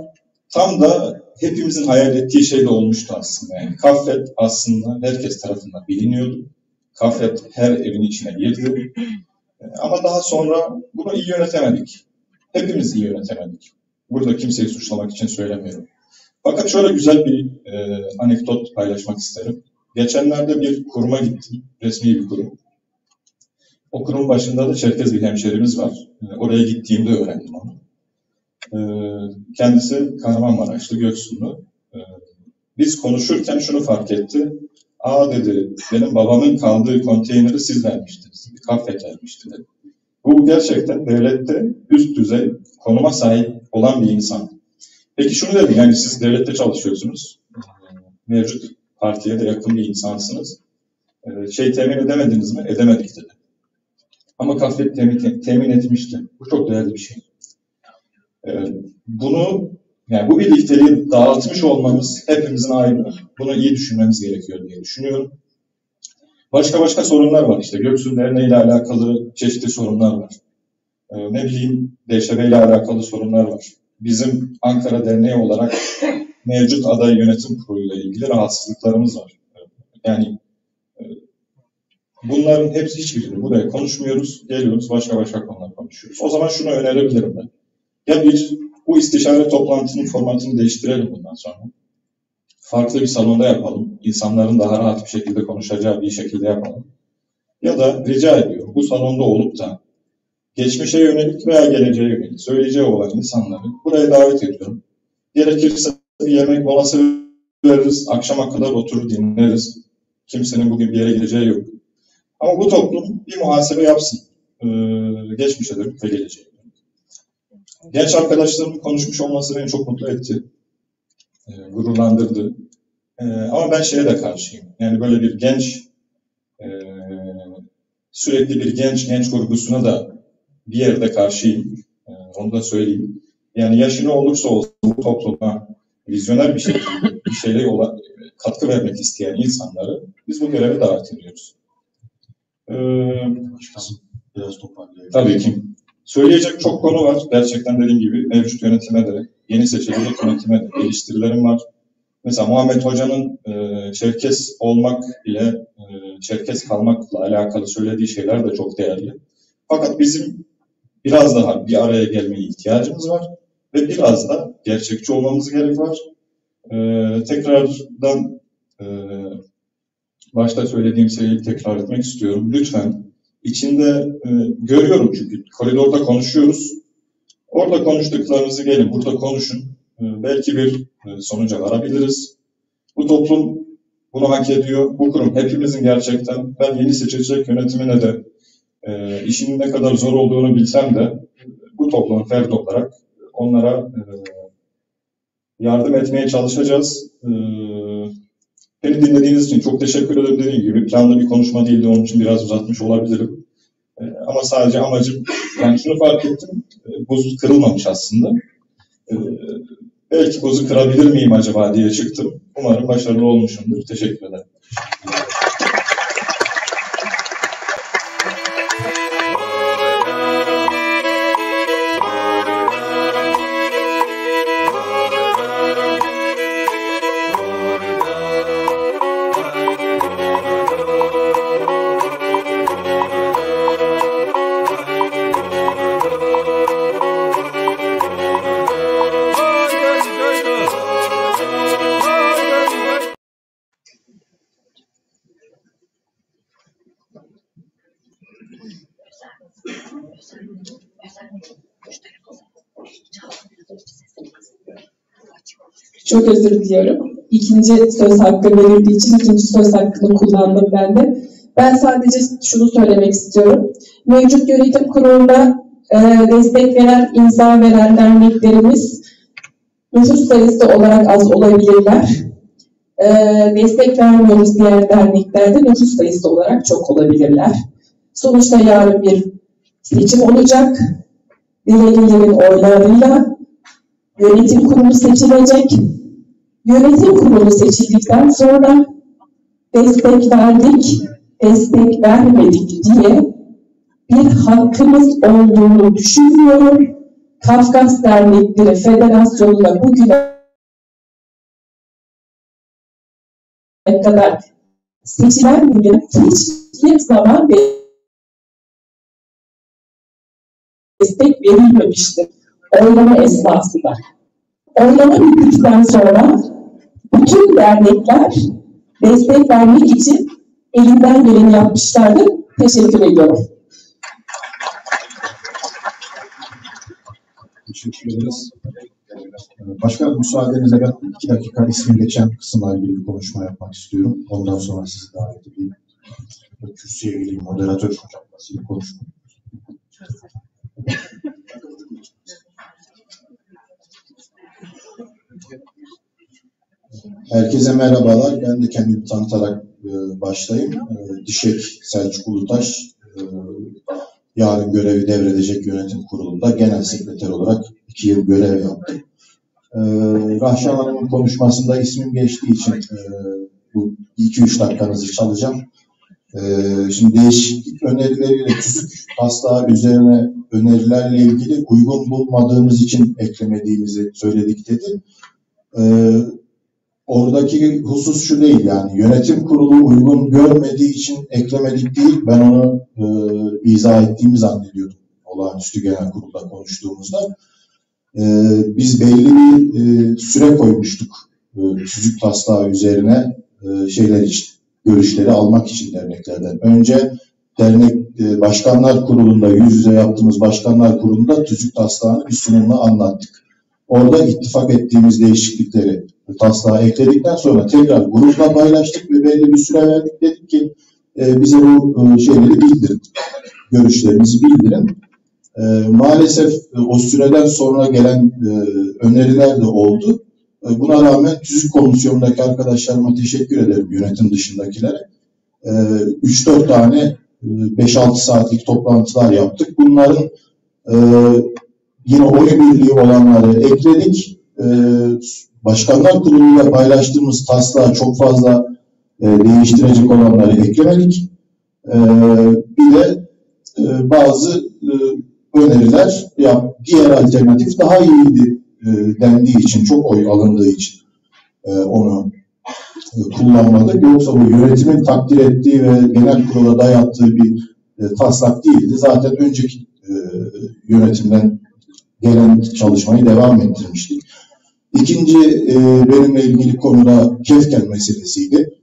tam da hepimizin hayal ettiği şey de olmuştu aslında. Yani Kahve aslında herkes tarafından biliniyordu. Kahve her evin içine girdi. Ama daha sonra bunu iyi yönetemedik. Hepimiz iyi yönetemedik. Burada kimseyi suçlamak için söylemiyorum. Fakat şöyle güzel bir anekdot paylaşmak isterim. Geçenlerde bir kuruma gittim, resmi bir kurum. O kurumun başında da Çerkez bir hemşerimiz var. Oraya gittiğimde öğrendim onu. Kendisi Kahramanmaraşlı, Göksunlu. Biz konuşurken şunu fark etti. Aa dedi, benim babamın kaldığı konteyneri siz vermiştiniz. Bir kahve gelmişti dedi. Bu gerçekten devlette üst düzey konuma sahip olan bir insan. Peki şunu dedim, yani siz devlette çalışıyorsunuz. Mevcut partiye de yakın bir insansınız. Temin edemediniz mi? Edemedik dedi. Ama kahve temin etmişti. Bu çok değerli bir şey. Bunu, yani bu birlikteliği dağıtmış olmamız hepimizin ayrı. Bunu iyi düşünmemiz gerekiyor diye düşünüyorum. Başka sorunlar var işte. Göksun Derneği ile alakalı çeşitli sorunlar var. Ne bileyim, DŞB ile alakalı sorunlar var. Bizim Ankara Derneği olarak mevcut aday yönetim kuruluyla ilgili rahatsızlıklarımız var. Yani bunların hepsi hiçbirini buraya konuşmuyoruz. Geliyoruz başka konular konuşuyoruz. O zaman şunu önerebilirim ben. Ya bu istişare toplantının formatını değiştirelim bundan sonra. Farklı bir salonda yapalım. İnsanların daha rahat bir şekilde konuşacağı bir şekilde yapalım. Ya da rica ediyorum bu salonda olup da geçmişe yönelik veya geleceğe yönelik söyleyeceği olan insanları buraya davet ediyorum. Gerekirse bir yemek molası veririz, akşama kadar oturur dinleriz. Kimsenin bugün bir yere gideceği yok. Ama bu toplum bir muhasebe yapsın. Geçmişe dönük ve geleceğe dönük. Genç arkadaşlarımın konuşmuş olması beni çok mutlu etti. Gururlandırdı. Ama ben şeye de karşıyım. Yani böyle bir genç, sürekli bir genç vurgusuna da bir yerde karşıyım. Onu da söyleyeyim. Yani yaşı ne olursa olsun bu topluma vizyoner bir şekilde bir şeyle katkı vermek isteyen insanları biz bu göreve davet ediyoruz. Biraz toparlayalım. Tabii ki. Söyleyecek çok konu var. Gerçekten dediğim gibi mevcut yönetime de, yeni seçilecek yönetime de eleştirilerim var. Mesela Muhammed Hoca'nın Çerkes olmak ile Çerkes kalmakla alakalı söylediği şeyler de çok değerli. Fakat bizim biraz daha bir araya gelmeye ihtiyacımız var ve biraz da gerçekçi olmamız gerek var. Tekrardan başta söylediğim şeyi tekrar etmek istiyorum. Lütfen içinde görüyorum çünkü koridorda konuşuyoruz. Orada konuştuklarınızı gelin burada konuşun. Belki bir sonuca varabiliriz. Bu toplum bunu hak ediyor. Bu kurum hepimizin gerçekten, ben yeni seçilecek yönetimine de işinin ne kadar zor olduğunu bilsem de bu toplumun ferdi olarak onlara yardım etmeye çalışacağız. Beni dinlediğiniz için çok teşekkür ederim. Dediğim gibi planlı bir konuşma değildi, onun için biraz uzatmış olabilirim. Ama sadece amacım, yani şunu fark ettim, buz kırılmamış aslında. belki buzu kırabilir miyim acaba diye çıktım. Umarım başarılı olmuşumdur. Teşekkür ederim. Çok özür diliyorum. İkinci söz hakkı verildiği için ikinci söz hakkını kullandım ben de. Ben sadece şunu söylemek istiyorum. Mevcut yönetim kurulunda destek veren, imza veren derneklerimiz nüfus sayısı olarak az olabilirler. Destek vermiyoruz diğer derneklerde nüfus sayısı olarak çok olabilirler. Sonuçta yarın bir seçim olacak. Dileklilerin oylarıyla yönetim kurulu seçilecek. Yönetim kurulu seçildikten sonra destek verdik, destek vermedik diye bir hakkımız olduğunu düşünmüyorum. Kafkas Dernekleri Federasyonu'na bugüne kadar seçilen bile hiçbir zaman destek verilmemiştir. Oylama esnasında. Oylama bittikten sonra bütün dernekler destek vermek için elinden geleni yapmışlardır. Teşekkür ediyorum. Teşekkür ederiz. Başkanım, müsaadenizle ben 2 dakika ismi geçen kısımla ilgili bir konuşma yapmak istiyorum. Ondan sonra sizi davet edeyim. Kürsüye geleyim, moderatör hocamla sizinle konuşmak. Herkese merhabalar. Ben de kendimi tanıtarak başlayayım. Dişek Selçuk Ulutaş, yarın görevi devredecek yönetim kurulunda genel sekreter olarak 2 yıl görev yaptım. Rahşan Hanım'ın konuşmasında ismim geçtiği için bu 2-3 dakikanızı çalacağım. Şimdi değişiklik önerileriyle TÜSK taslağı üzerine önerilerle ilgili uygun bulmadığımız için eklemediğimizi söyledik dedi. Oradaki husus şu değil, yani yönetim kurulu uygun görmediği için eklemedik değil, ben onu izah ettiğimi zannediyordum olağanüstü genel kurulda konuştuğumuzda. Biz belli bir süre koymuştuk tüzük taslağı üzerine şeyler için, görüşleri almak için derneklerden. Önce dernek başkanlar kurulunda, yüz yüze yaptığımız başkanlar kurulunda tüzük taslağını bir sunumla anlattık. Orada ittifak ettiğimiz değişiklikleri taslağa ekledikten sonra tekrar grupla paylaştık ve belli bir süre verdik. Dedik ki bize bu şeyleri bildirin, görüşlerinizi bildirin. Maalesef o süreden sonra gelen öneriler de oldu. Buna rağmen tüzük komisyonundaki arkadaşlarıma teşekkür ederim, yönetim dışındakilere. 3-4 tane 5-6 saatlik toplantılar yaptık. Bunların yine oy birliği olanları ekledik. Başkanlar kuruluyla paylaştığımız taslağı çok fazla değiştirecek olanları eklemedik. Bir de bazı öneriler, ya diğer alternatif daha iyiydi dendiği için, çok oy alındığı için onu kullanmadık. Yoksa bu yönetimin takdir ettiği ve genel kurula dayattığı bir taslak değildi. Zaten önceki yönetimden gelen çalışmayı devam ettirmiştik. İkinci benimle ilgili konuda Kefken meselesiydi.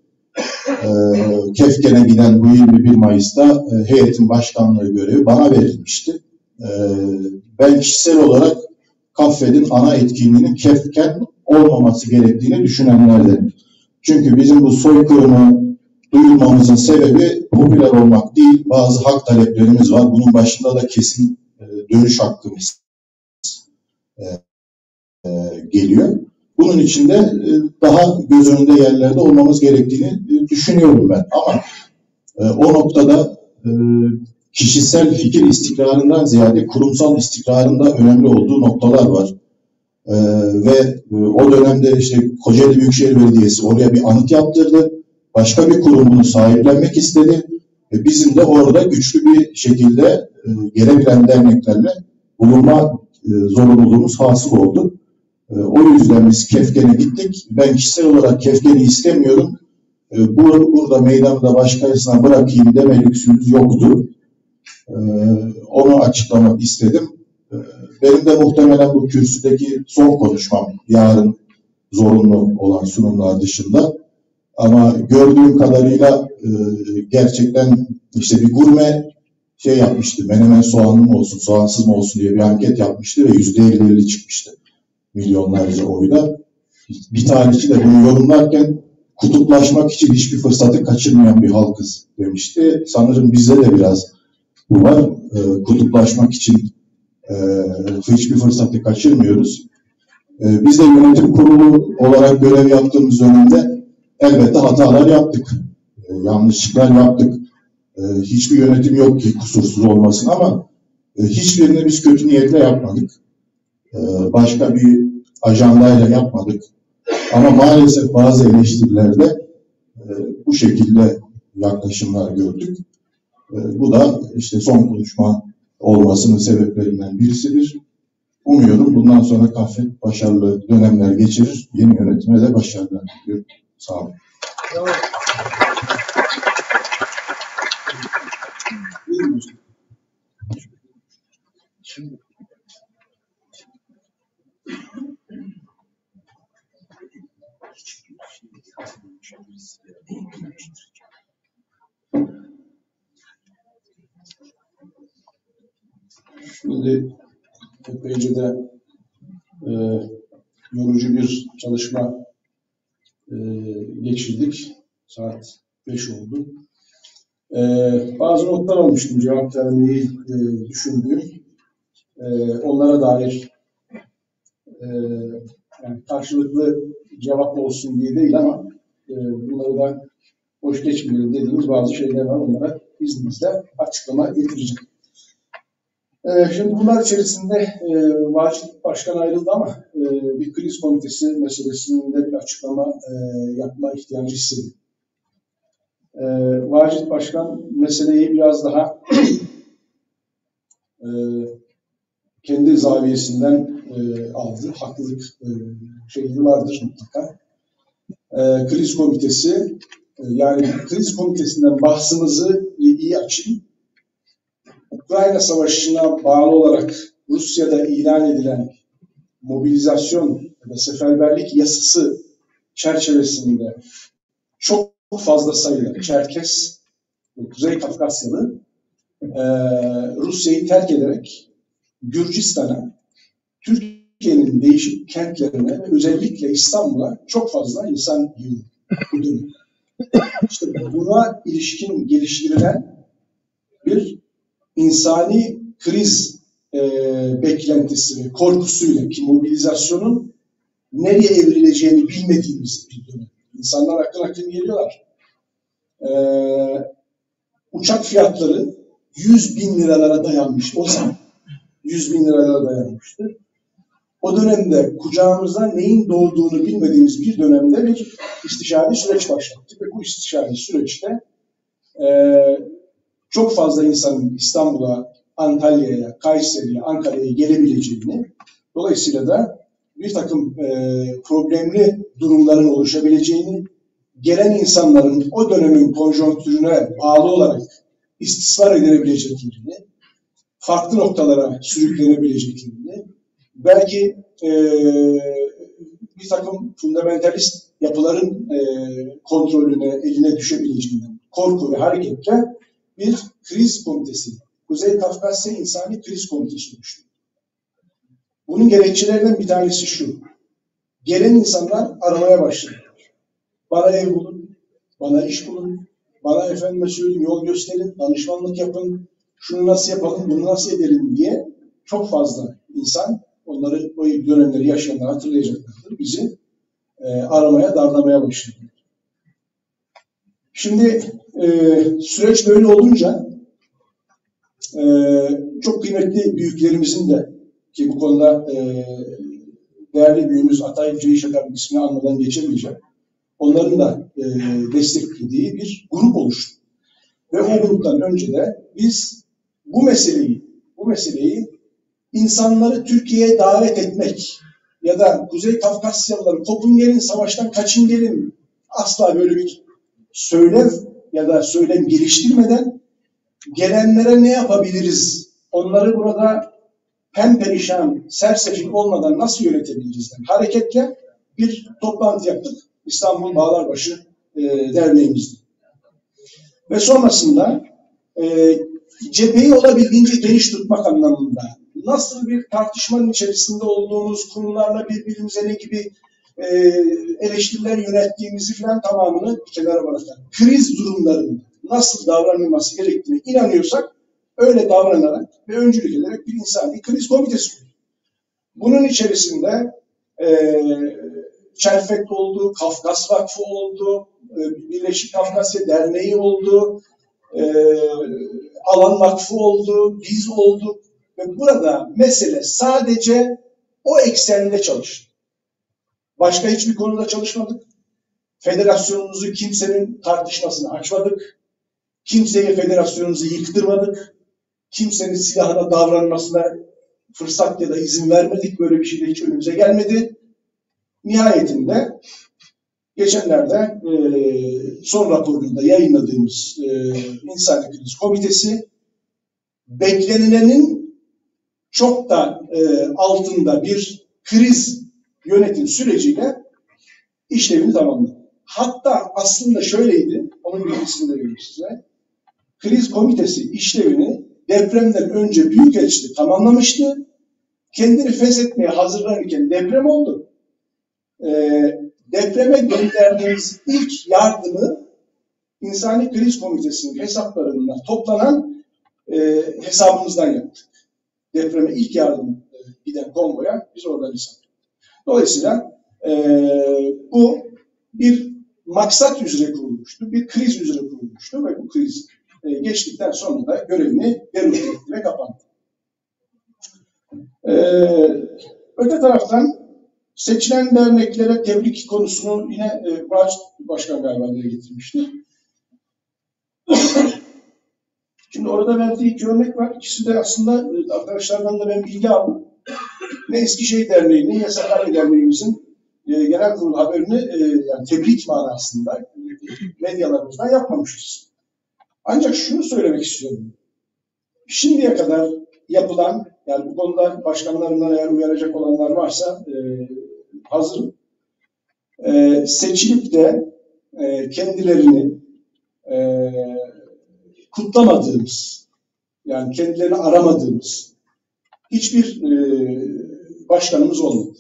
Kefken'e giden bu 21 Mayıs'ta heyetin başkanlığı görevi bana verilmişti. Ben kişisel olarak KAFFED'in ana etkinliğinin Kefken olmaması gerektiğini düşünenlerdenim. Çünkü bizim bu soykırımı duyurmamızın sebebi popüler olmak değil, bazı hak taleplerimiz var. Bunun başında da kesin dönüş hakkımız geliyor. Bunun için de daha göz önünde yerlerde olmamız gerektiğini düşünüyorum ben. Ama o noktada kişisel fikir istikrarından ziyade kurumsal istikrarın da önemli olduğu noktalar var. Ve o dönemde işte Kocaeli Büyükşehir Belediyesi oraya bir anıt yaptırdı. Başka bir kurum bunu sahiplenmek istedi. Bizim de orada güçlü bir şekilde gelebilen derneklerle bulunma zorunluluğumuz hasıl oldu. O yüzden biz Kefken'e gittik. Ben kişisel olarak Kefken'i istemiyorum. Burada meydanı başkasına bırakayım deme lüksümüz yoktu. Onu açıklamak istedim. Benim de muhtemelen bu kürsüdeki son konuşmam yarın zorunlu olan sunumlar dışında. Ama gördüğüm kadarıyla gerçekten işte bir gurme şey yapmıştı. Menemen soğanlı mı olsun, soğansız mı olsun diye bir anket yapmıştı ve %50'li çıkmıştı. Milyonlarca oyla. Bir tarihçi de bunu yorumlarken kutuplaşmak için hiçbir fırsatı kaçırmayan bir halkız demişti. Sanırım bizde de biraz bu var. Kutuplaşmak için hiçbir fırsatı kaçırmıyoruz. Biz de yönetim kurulu olarak görev yaptığımız dönemde elbette hatalar yaptık. Yanlışlıklar yaptık. Hiçbir yönetim yok ki kusursuz olmasın ama hiçbirini biz kötü niyetle yapmadık. Başka bir ajandayla yapmadık. Ama maalesef bazı eleştirilerde bu şekilde yaklaşımlar gördük. Bu da işte son konuşma olmasının sebeplerinden birisidir. Umuyorum bundan sonra Kafet başarılı dönemler geçirir. Yeni yönetime de başarılar diliyorum. Sağ olun. Şimdi epeyce yorucu bir çalışma geçirdik. Saat 5 oldu. Bazı notlar almıştım cevap vermeyi düşündüğüm. Onlara dair yani karşılıklı cevap olsun diye değil ama bunları da hoş geçmeyelim dediğimiz bazı şeyler var. Onlara izninizle açıklama getireceğim. Şimdi bunlar içerisinde Vacip Başkan ayrıldı ama bir kriz komitesi meselesinde bir açıklama yapma ihtiyacı hissettim. Vacip Başkan meseleyi biraz daha kendi zaviyesinden aldı. Haklılık şeyleri vardır mutlaka. Kriz komitesi, yani kriz komitesinden bahsımızı iyi açayım. Ukrayna Savaşı'na bağlı olarak Rusya'da ilan edilen mobilizasyon ve seferberlik yasası çerçevesinde çok fazla sayıda Çerkes, Kuzey Kafkasyalı Rusya'yı terk ederek Gürcistan'a, Türkiye'nin değişik kentlerine ve özellikle İstanbul'a çok fazla insan yığıldı. İşte buna ilişkin geliştirilen bir insani kriz beklentisi ve korkusuyla ki mobilizasyonun nereye evrileceğini bilmediğimiz bir dönem. İnsanlar akın geliyorlar. Uçak fiyatları 100.000 liralara dayanmıştı o zaman. 100.000 liralara dayanmıştı. O dönemde kucağımızda neyin doğduğunu bilmediğimiz bir dönemde bir istişare süreç başlattık. Ve bu istişare süreçte çok fazla insanın İstanbul'a, Antalya'ya, Kayseri'ye, Ankara'ya gelebileceğini, dolayısıyla da bir takım problemli durumların oluşabileceğini, gelen insanların o dönemin konjonktürüne bağlı olarak istismar edilebileceklerini, farklı noktalara sürüklenebileceklerini, belki bir takım fundamentalist yapıların kontrolüne, eline düşebileceğinden korku ve hareketle bir kriz komitesi, Kuzey Kafkasya İnsani Kriz Komitesi oluştu. Bunun gerekçelerinden bir tanesi şu: gelen insanlar aramaya başladılar. Bana ev bulun, bana iş bulun, bana efendime söyleyeyim yol gösterin, danışmanlık yapın, şunu nasıl yapalım, bunu nasıl edelim diye çok fazla insan, onları o dönemleri yaşayanlar hatırlayacaklardır, bizi aramaya, darlamaya başladı. Şimdi süreç böyle olunca çok kıymetli büyüklerimizin de ki bu konuda değerli büyüğümüz Atay Ceyşakar ismini anmadan geçemeyeceğim. Onların da desteklediği bir grup oluştu. Ve o gruptan önce de biz bu meseleyi insanları Türkiye'ye davet etmek ya da Kuzey Kafkasyalıları kopun gelin, savaştan kaçın gelin, asla böyle bir söylem ya da söylem geliştirmeden gelenlere ne yapabiliriz? Onları burada perişan, sersefil olmadan nasıl yönetebiliriz? Hareketle bir toplantı yaptık. İstanbul Bağlarbaşı Derneğimizde. Ve sonrasında cepheyi olabildiğince geniş tutmak anlamında nasıl bir tartışmanın içerisinde olduğumuz kurumlarla birbirimize ne gibi eleştiriler yönettiğimizi falan tamamını bir kenara bırakarak kriz durumlarında nasıl davranılması gerektiğine inanıyorsak öyle davranarak ve öncülük ederek bir insani kriz komitesi kurdu. Bunun içerisinde Çelfek oldu, Kafkas Vakfı oldu, Birleşik Kafkasya Derneği oldu, Alan Vakfı oldu, biz olduk ve burada mesele sadece o eksende çalıştı. Başka hiçbir konuda çalışmadık. Federasyonumuzu kimsenin tartışmasını açmadık. Kimseye federasyonumuzu yıktırmadık. Kimsenin silahına davranmasına fırsat ya da izin vermedik. Böyle bir şey de hiç önümüze gelmedi. Nihayetinde geçenlerde son raporunda yayınladığımız İnsani Kriz Komitesi beklenilenin çok da altında bir kriz yönetim süreciyle işlevini tamamladı. Hatta aslında şöyleydi, onun bilgisini de vereyim size. Kriz Komitesi işlevini depremden önce Büyükelçide tamamlamıştı. Kendini feshetmeye hazırlanırken deprem oldu. Depreme gönderdiğimiz ilk yardımı İnsani Kriz Komitesi'nin hesaplarından toplanan hesabımızdan yaptık. Depreme ilk yardım giden konvoya biz oradan hesap. Dolayısıyla bu bir maksat üzere kurulmuştu, bir kriz üzere kurulmuştu ve bu kriz geçtikten sonra da görevini devreye etti ve kapandı. Öte taraftan seçilen derneklere tebrik konusunu yine Başkan galiba dile getirmişti. Şimdi orada verdiği iki örnek var. İkisi de aslında arkadaşlardan da ben bilgi aldım. Ne Eskişehir Derneği'nin ne Sakarya Derneğimizin genel kurul haberini yani tebrik manasında medyalarımızdan yapmamışız. Ancak şunu söylemek istiyorum. Şimdiye kadar yapılan, yani bu konuda başkanlarından eğer uyaracak olanlar varsa hazırım. Seçilip de kendilerini kutlamadığımız, yani kendilerini aramadığımız hiçbir başkanımız olmadı.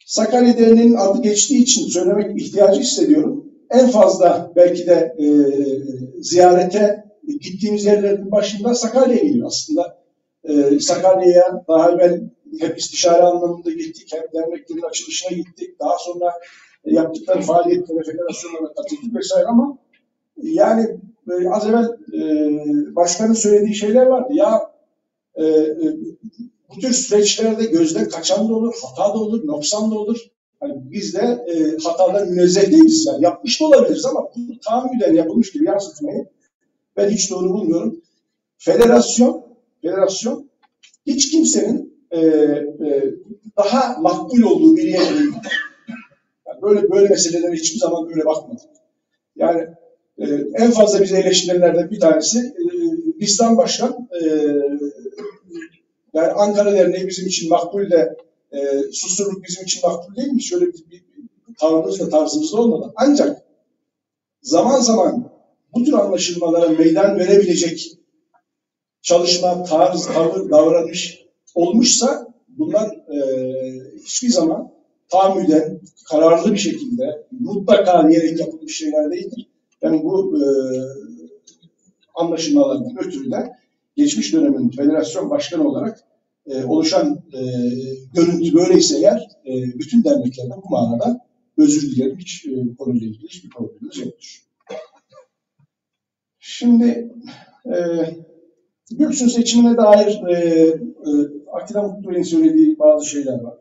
Sakarya Derneği'nin adı geçtiği için söylemek ihtiyacı hissediyorum. En fazla belki de ziyarete gittiğimiz yerlerin başında Sakarya'ya geliyor aslında. Sakarya'ya daha evvel hep istişare anlamında gittik, hem derneklerin açılışına gittik, daha sonra yaptıkları faaliyetlere, federasyonlara katıldık vesaire ama yani az evvel başkanın söylediği şeyler vardı. Ya bu tür süreçlerde gözden kaçan da olur, hata da olur, noksan da olur. Yani biz de hatadan münezzeh değiliz. Yani yapmış da olabiliriz ama bunu tahammüden yapılmış gibi yansıtmayı ben hiç doğru bulmuyorum. Federasyon hiç kimsenin daha makbul olduğu bir yer değil. Yani böyle meselelere hiçbir zaman böyle bakmadık. Yani en fazla bize eleştirilenlerden bir tanesi Bistan Başkan yani Ankara Derneği bizim için makbul de Susurluk bizim için makbul değil mi? Şöyle bir tavrımız da tarzımız da olmadı. Ancak zaman zaman bu tür anlaşılmalara meydan verebilecek çalışma, tarz, tavır, davranış olmuşsa bunlar hiçbir zaman tahammüden, kararlı bir şekilde mutlaka diyerek yapılmış şeyler değildir. Yani bu anlaşılmalardan ötürü de geçmiş dönemin federasyon başkanı olarak oluşan görüntü böyleyse eğer bütün derneklerden bu manada özür dilerim. Hiç konuyla ilgili hiçbir problemimiz yoktur. Şimdi Göksu'nun seçimine dair Atilla Mutlu Bey'in söylediği bazı şeyler var.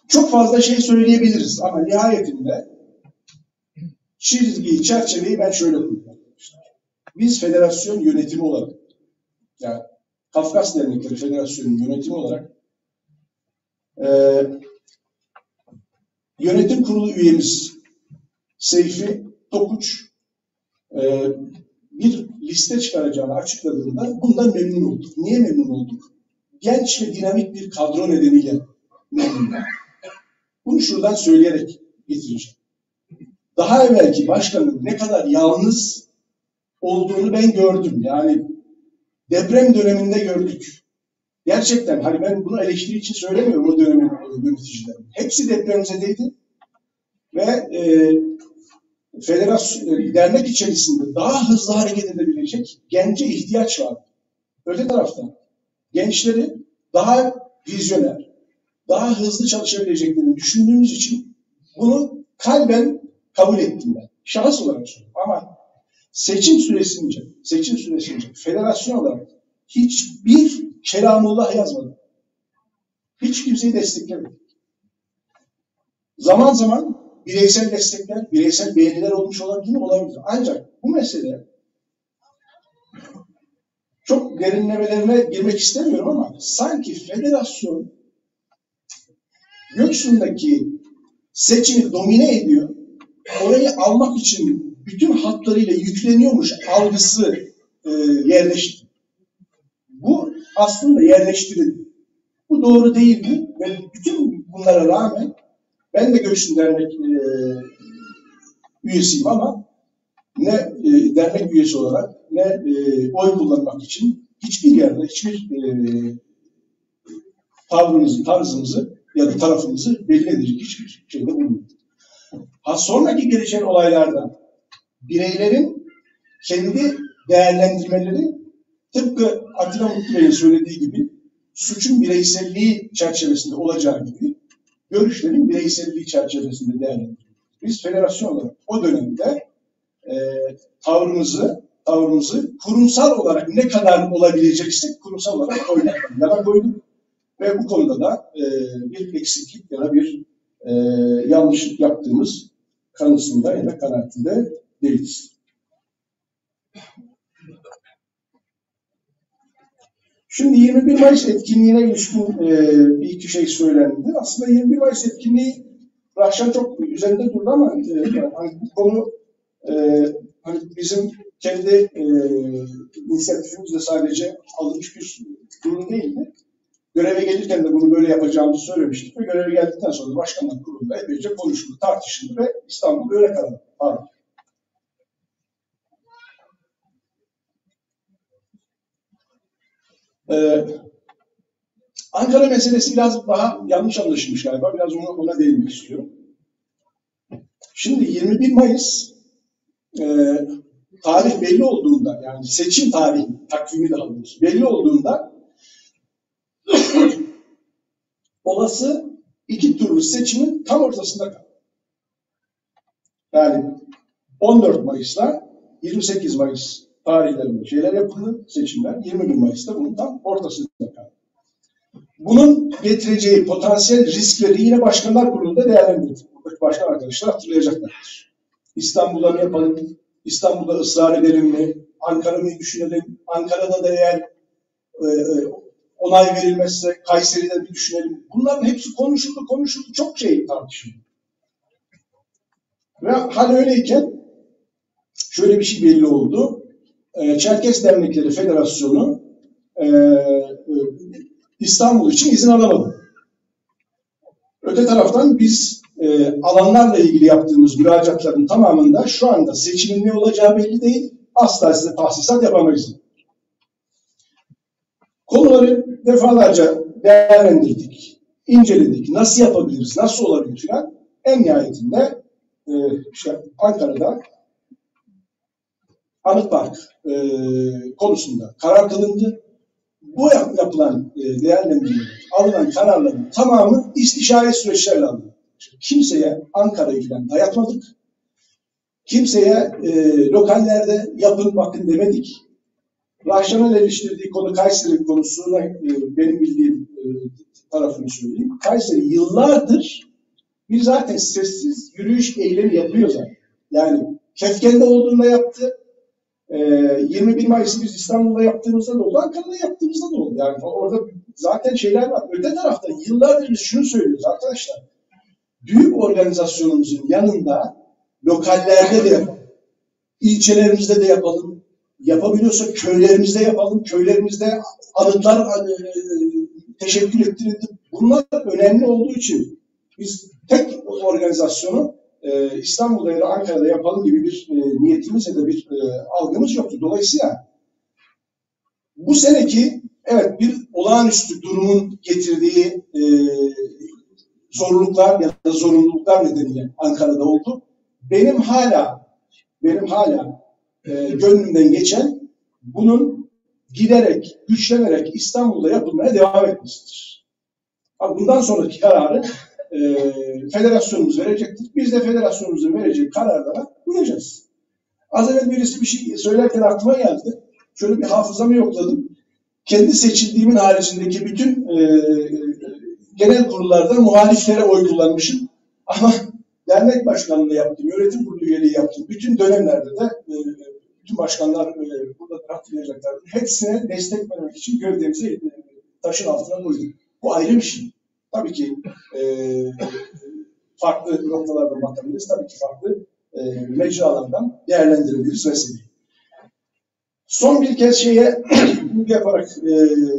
Çok fazla şey söyleyebiliriz ama nihayetinde çizgiyi, çerçeveyi ben şöyle koyuyorum. Biz federasyon yönetimi olarak, yani Kafkas Dernekleri Federasyonu yönetimi olarak yönetim kurulu üyemiz Seyfi Tokuç bir liste çıkaracağını açıkladığında bundan memnun olduk. Niye memnun olduk? Genç ve dinamik bir kadro nedeniyle memnun olduk. Bunu şuradan söyleyerek getireceğim. Daha evvelki başkanın ne kadar yalnız olduğunu ben gördüm. Yani deprem döneminde gördük. Gerçekten hani ben bunu eleştiri için söylemiyorum o dönemin yöneticilerin. Hepsi depremzedeydi ve federasyon, dernek içerisinde daha hızlı hareket edebilecek gence ihtiyaç var. Öte taraftan gençleri daha vizyoner, daha hızlı çalışabileceklerini düşündüğümüz için bunu kalben kabul ettim ben. Şahıs olarak söylüyorum. Ama seçim süresince federasyon olarak hiçbir kelamullah yazmadı. Hiç kimseyi desteklemedi. Zaman zaman bireysel destekler, bireysel beğeniler olmuş olabilir. Ancak bu mesele çok derinlemelerine girmek istemiyorum ama sanki federasyon Göksu'ndaki seçimi domine ediyor. Orayı almak için bütün hatlarıyla yükleniyormuş algısı yerleşti. Bu aslında yerleştirildi. Bu doğru değildi ve bütün bunlara rağmen ben de Göksu Dernek üyesiyim ama ne dernek üyesi olarak ne oy kullanmak için hiçbir yerde hiçbir tarzımızı ya da tarafımızı belli edecek hiçbir şeyde bulunmuyor. Sonraki gelişen olaylarda bireylerin kendi değerlendirmeleri tıpkı Atilla Mutlu Bey'in söylediği gibi suçun bireyselliği çerçevesinde olacağı gibi görüşlerin bireyselliği çerçevesinde değerlendiriyoruz. Biz federasyon olarak o dönemde tavrımızı kurumsal olarak ne kadar olabileceksek kurumsal olarak yana koyduk. Ve bu konuda da bir eksiklik ya da bir yanlışlık yaptığımız kanısında ya da kanaatinde değiliz. Şimdi 21 Mayıs etkinliğine ilişkin bir iki şey söylendi. Aslında 21 Mayıs etkinliği Rahşan çok üzerinde durdu ama hani bu konu hani bizim kendi inisiyatifimizle sadece alınmış bir durum değildi. Göreve gelirken de bunu böyle yapacağımızı söylemiştik ve göreve geldikten sonra Başkanlar Kurulu'nda epeyce konuşuldu, tartışıldı ve İstanbul'da öyle kaldı. Pardon. Ankara meselesi biraz daha yanlış anlaşılmış galiba. Biraz ona değinmek istiyorum. Şimdi 21 Mayıs tarih belli olduğunda, yani seçim tarihi, takvimi de alıyoruz, belli olduğunda olası iki turlu seçimin tam ortasında kaldı. Yani 14 Mayıs'la 28 Mayıs tarihlerinde şeyler yapıldı, seçimler. 21 Mayıs'ta bunun tam ortasında kaldı. Bunun getireceği potansiyel riskleri yine Başkanlar Kurulu'nda değerlendirdik. Buradaki başkan arkadaşlar hatırlayacaklardır. İstanbul'da mı yapalım? İstanbul'da ısrar edelim mi? Ankara'yı düşünelim. Ankara'da da eğer onay verilmezse Kayseri'de bir düşünelim. Bunların hepsi konuşuldu. Çok şey tartışıldı. Ve hal öyleyken şöyle bir şey belli oldu. Çerkes Dernekleri Federasyonu İstanbul için izin alamadı. Öte taraftan biz alanlarla ilgili yaptığımız müracaatların tamamında şu anda seçimin ne olacağı belli değil. Asla size tahsisat yapamayız. Konuları defalarca değerlendirdik, inceledik. Nasıl yapabiliriz, nasıl olabilir filan. En nihayetinde işte Ankara'da Anıt Park konusunda karar kılındı. Bu yapılan değerlendirmeler, alınan kararların tamamı istişare süreçlerle alındı. Kimseye Ankara'yı falan dayatmadık. Kimseye lokallerde yapın bakın demedik. Rahşan'ın eleştirdiği konu Kayseri konusuna benim bildiğim tarafını söyleyeyim. Kayseri yıllardır bir zaten sessiz yürüyüş eylemi yapıyor zaten. Yani Kefken'de olduğunda yaptı. 21 Mayıs'ı biz İstanbul'da yaptığımızda da oldu, Ankara'da yaptığımızda da oldu. Yani orada zaten şeyler var. Öte tarafta yıllardır biz şunu söylüyoruz arkadaşlar. Büyük organizasyonumuzun yanında lokallerde de yapalım. İlçelerimizde de yapalım. Yapabiliyorsak köylerimizde yapalım. Köylerimizde anıtlar teşekkür ettirildi. Bunlar önemli olduğu için biz tek organizasyonu İstanbul'da ya da Ankara'da yapalım gibi bir niyetimiz ya da bir algımız yoktu. Dolayısıyla bu seneki evet bir olağanüstü durumun getirdiği zorluklar ya da zorunluluklar nedeniyle Ankara'da oldu. Benim hala gönlümden geçen bunun giderek, güçlenerek İstanbul'da yapılmaya devam etmesidir. Bundan sonraki kararı federasyonumuz verecektir. Biz de federasyonumuzun vereceği kararlara uyacağız. Az evvel birisi bir şey söylerken aklıma geldi. Şöyle bir hafızamı yokladım. Kendi seçildiğimin haricindeki bütün genel kurullarda muhaliflere oy kullanmışım. Ama dernek başkanlığı yaptım, yönetim kurulu üyeliği yaptım. Bütün dönemlerde de bütün başkanlar burada hatırlayacaklar. Hepsine destek vermek için gövdemizi taşın altına koyduk. Bu ayrı bir şey. Tabii ki farklı noktalardan bakabiliriz. Tabii ki farklı mecralardan değerlendirebiliriz meseleyi. Son bir kez yaparak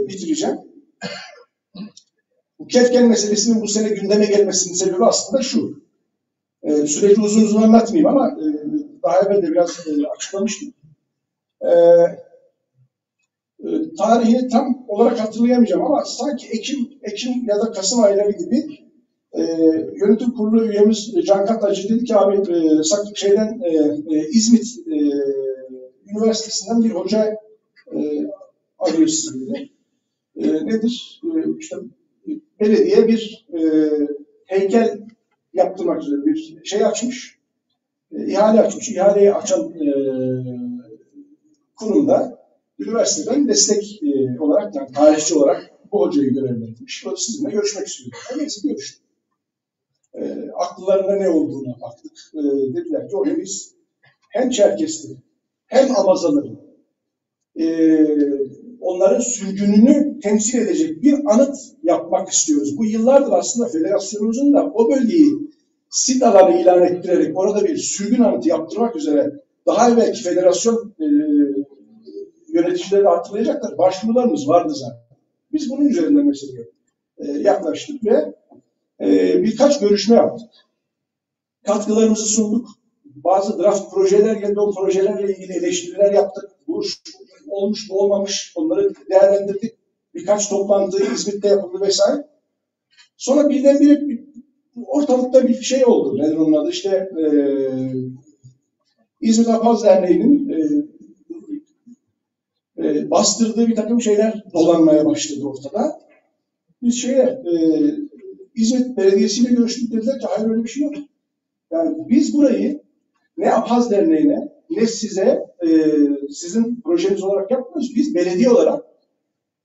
bitireceğim. Bu Kefken meselesinin bu sene gündeme gelmesinin sebebi aslında şu. Süreci uzun anlatmayayım ama daha evvel de biraz açıklamıştım. Tarihini tam olarak hatırlayamayacağım ama sanki Ekim ya da Kasım ayları gibi yönetim kurulu üyemiz Can Katacı dedi ki abi İzmit Üniversitesi'nden bir hoca arıyor sizi dedi. Nedir? İşte belediye bir heykel yaptırmak üzere bir şey açmış. İhale açmış. İhaleyi açan kurumda üniversiteden destek olarak, yani tarihçi olarak bu hocayı görevlendirmiş. O sizinle görüşmek istiyor. Neyse görüştük. Akıllarında ne olduğuna baktık. Dediler ki oraya biz hem Çerkesleri hem Abazaları onların sürgününü temsil edecek bir anıt yapmak istiyoruz. Bu yıllardır aslında federasyonumuzun da o bölgeyi sit alanı ilan ettirerek orada bir sürgün anıtı yaptırmak üzere daha evvelki federasyon yöneticileri de hatırlayacaklar. Başvurularımız vardı zaten. Biz bunun üzerinden meseleye yaklaştık ve birkaç görüşme yaptık. Katkılarımızı sunduk. Bazı draft projeler geldi. O projelerle ilgili eleştiriler yaptık. Bu olmuş mu olmamış onları değerlendirdik. Birkaç toplantı İzmit'te yapıldı vesaire. Sonra birdenbire ortalıkta bir şey oldu. Nedir onun adı? İşte İzmit Apaz Derneği'nin bastırdığı bir takım şeyler dolanmaya başladı ortada. Biz İzmit Belediyesi'yle görüştük, dediler ki hayır öyle bir şey yok. Yani biz burayı ne Apaz Derneği'ne ne size sizin projeniz olarak yapmıyoruz. Biz belediye olarak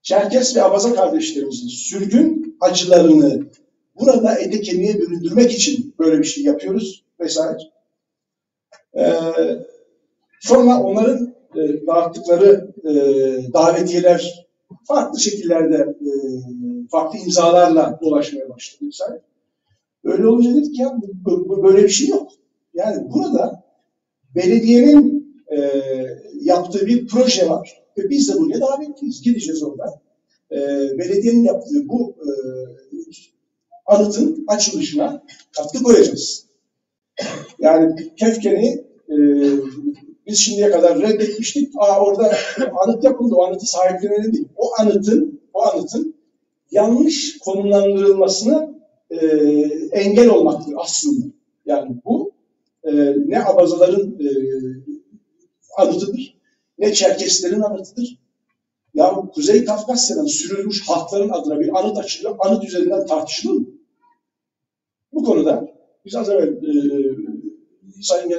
Çerkes ve Abaza kardeşlerimizin sürgün acılarını burada ete kemiğe büründürmek için böyle bir şey yapıyoruz vesaire. Sonra onların dağıttıkları davetiyeler farklı şekillerde farklı imzalarla dolaşmaya başladı vesaire. Öyle olunca dedik ya böyle bir şey yok. Yani burada belediyenin yaptığı bir proje var ve biz de buraya davetliyiz. Gideceğiz orada. Belediyenin yaptığı bu anıtın açılışına katkı koyacağız. Yani Kefken'i biz şimdiye kadar reddetmiştik. Orada anıt yapıldı. O anıtı sahiplenelim değil. O anıtın yanlış konumlandırılmasına engel olmaktır aslında. Yani bu ne Abazaların anıtıdır, ne Çerkeslerin anıtıdır. Ya Kuzey Kafkasya'dan sürülmüş halkların adına bir anıt açılıyor, anıt üzerinden tartışılır mı? Bu konuda biz az evvel Sayın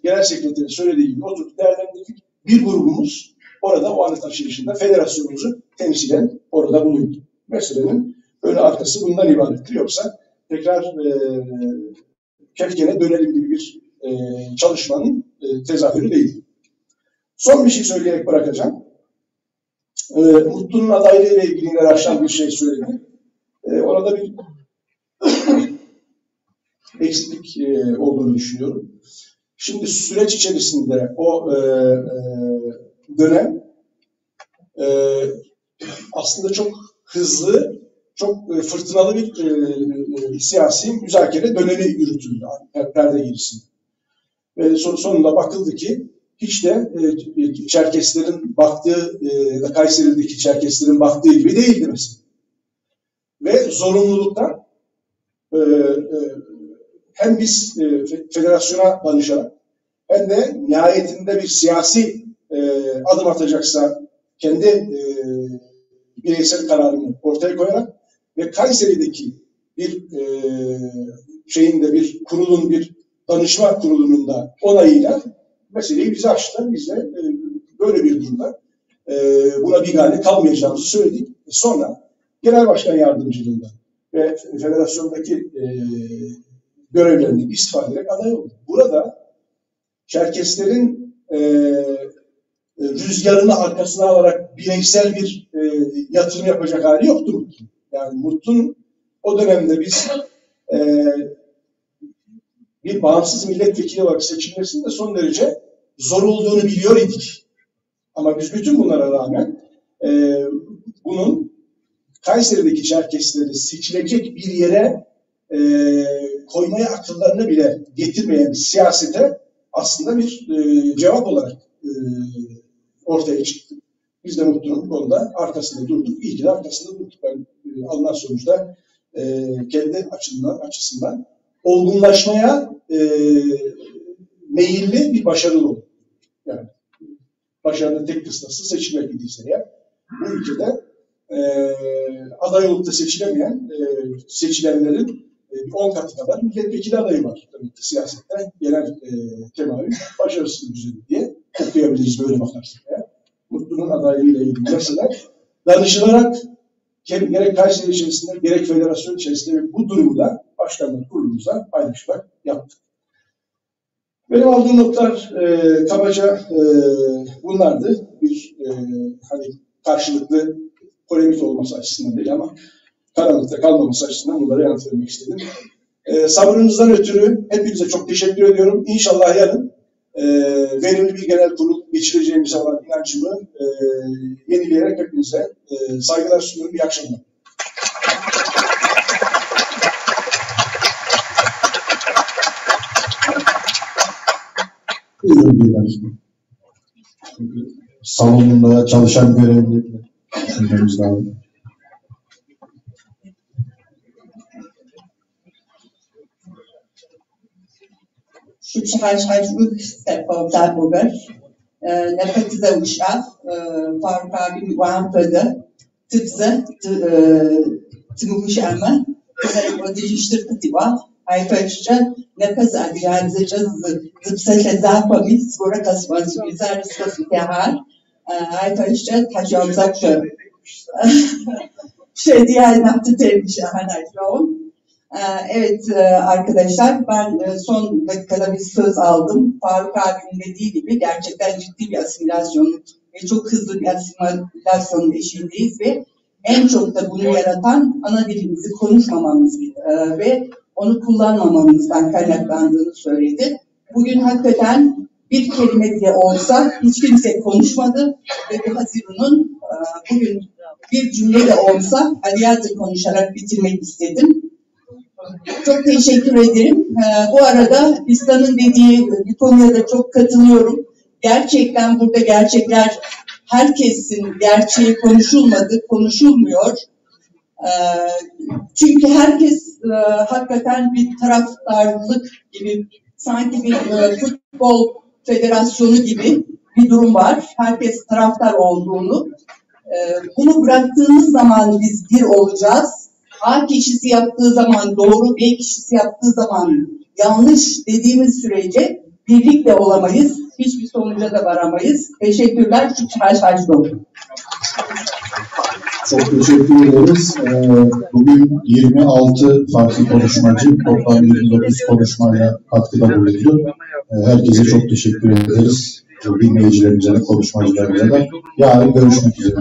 Genel Sekreterin söylediği gibi oturduk, değerlendirdik. Bir grubumuz orada o anıt açılışında federasyonumuzu temsilen orada bulundu. Meselenin Önü arkası bundan ibarettir. Yoksa tekrar Kefken'e dönelim gibi bir çalışmanın tezahürü değil. Son bir şey söyleyerek bırakacağım. Mutlu'nun adaylığıyla ilgili Raşan bir şey söyledi. Orada bir eksiklik olduğunu düşünüyorum. Şimdi süreç içerisinde o dönem aslında çok hızlı, çok fırtınalı bir siyasi müzakere dönemi yürütüldü perde gerisinde. Ve sonunda bakıldı ki hiç de Çerkeslerin baktığı, Kayseri'deki Çerkeslerin baktığı gibi değildi mesela. Ve zorunluluktan hem biz federasyona danışarak hem de nihayetinde bir siyasi adım atacaksa kendi bireysel kararını ortaya koyarak ve Kayseri'deki bir bir kurulun, bir danışma kurulunun da onayıyla meseleyi bize açtılar. Biz de böyle bir durumda buna bigane kalmayacağımızı söyledik. Sonra Genel Başkan Yardımcılığında ve federasyondaki görevlerini istifa ederek aday oldu. Burada Çerkeslerin rüzgarını arkasına alarak bireysel bir yatırım yapacak hali yoktu Mutlu. Yani Mutlu'nun o dönemde biz bir bağımsız milletvekili olarak seçilmesinin de son derece zor olduğunu biliyor idik. Ama biz bütün bunlara rağmen bunun Kayseri'deki Çerkesleri seçilecek bir yere koymaya akıllarını bile getirmeyen bir siyasete aslında bir cevap olarak ortaya çıktı. Biz de Mutlu'nun bu konuda arkasında durduk. İyi ki de arkasında durduk. Ben alınan sonuçta kendi açısından olgunlaşmaya meyilli bir başarılı oldu. Yani başarının tek kıstası seçilmek idiyse ya. Bu ülkede aday olup da seçilemeyen seçilenlerin 10 katı kadar milletvekili adayı var. Tabii ki siyasette genel temayül başarısız düzeni diye okuyabiliriz böyle bakarsak. Ya. Mutlu'nun adaylığıyla ilgili meseleler danışılarak gerek Kayseri içerisinde gerek federasyon içerisinde ve bu durumu da başkanlık kurulumuza paylaşarak yaptık. Benim aldığım notlar kabaca bunlardı. Bir hani karşılıklı polemik olması açısından değil ama karanlıkta kalmaması açısından bunları yanıt vermek istedim. Sabrınızdan ötürü hepinize çok teşekkür ediyorum. İnşallah yarın verimli bir genel kurul geçireceğimize olan inancımı yenileyerek hepinize saygılar sunuyorum. İyi akşamlar. Salonunda çalışan görevli düşünmemiz lazım. Şuçhaşhaşlık sepavda bugar. Nepetize uşak, Faruk abi muhafadı. Tıpzı, tımımış ama, kızarık ödeyiştir kıtıva. Hayfaçça, nepez adiyadzeca zıpsete zapami, skora kasmansı, bizar riskası tehar. Hayfaçça, tacavzak diğer naptı termiş ahanajlavom. Evet arkadaşlar, ben son dakikada bir söz aldım. Faruk abinin dediği gibi gerçekten ciddi bir asimilasyon ve çok hızlı bir asimilasyonun eşiğindeyiz ve en çok da bunu yaratan ana dilimizi konuşmamamız ve onu kullanmamamızdan kaynaklandığını söyledi. Bugün hakikaten bir kelime bile olsa hiç kimse konuşmadı ve bu Haziran'ın bugün bir cümle de olsa Aliyat'ı konuşarak bitirmek istedim. Çok teşekkür ederim. Bu arada İslam'ın dediği bir konuya da çok katılıyorum. Gerçekten burada gerçekler herkesin gerçeği konuşulmadı, konuşulmuyor. Çünkü herkes hakikaten bir taraftarlık gibi, sanki bir futbol federasyonu gibi bir durum var. Herkes taraftar olduğunu. Bunu bıraktığımız zaman biz bir olacağız. A kişisi yaptığı zaman doğru, B kişisi yaptığı zaman yanlış dediğimiz sürece birlikte olamayız. Hiçbir sonuca da varamayız. Teşekkürler. Şu çarşı Çok teşekkür ederiz. Bugün 26 farklı konuşmacı, toplam 29 konuşmayla katkıda bulundu. Herkese çok teşekkür ederiz. Dinleyicilerimize de, konuşmacılarımıza da. Yarın görüşmek üzere.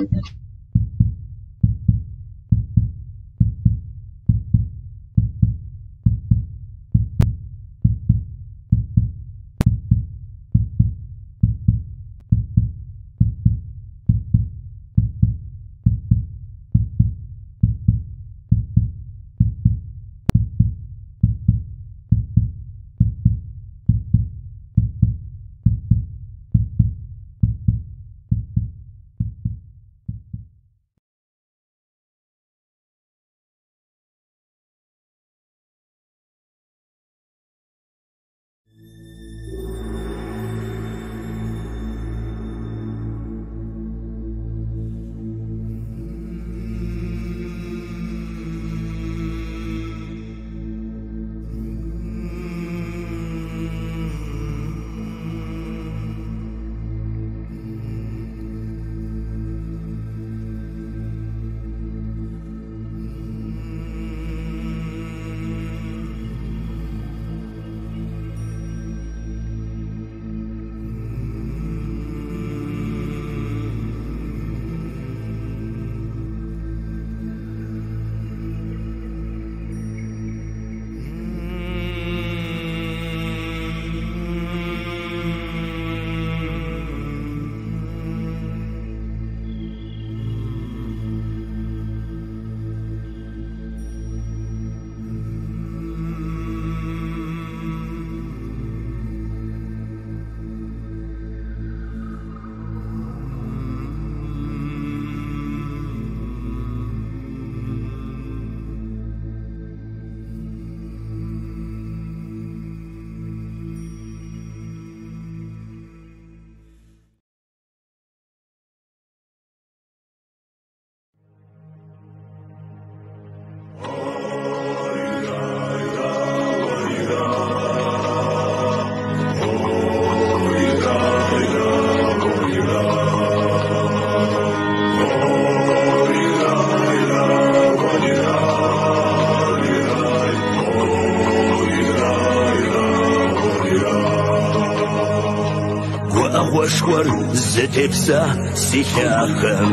Ошкор зэтепса сихахам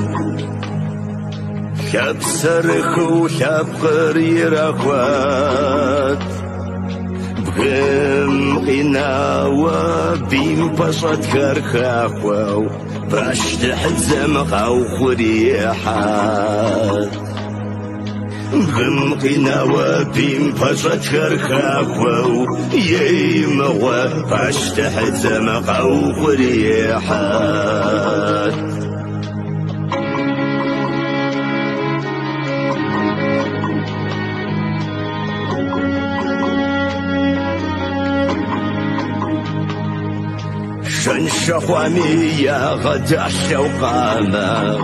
Хапсарыху хапхыр ирахват Бгэм инауа бим пашат хархахвау Баштахт замахау хурихат Бгэм инауа бим пашат хархахвау Еймауа баштахт замахау хурихат شنشخوامي يا غدا الشوقامة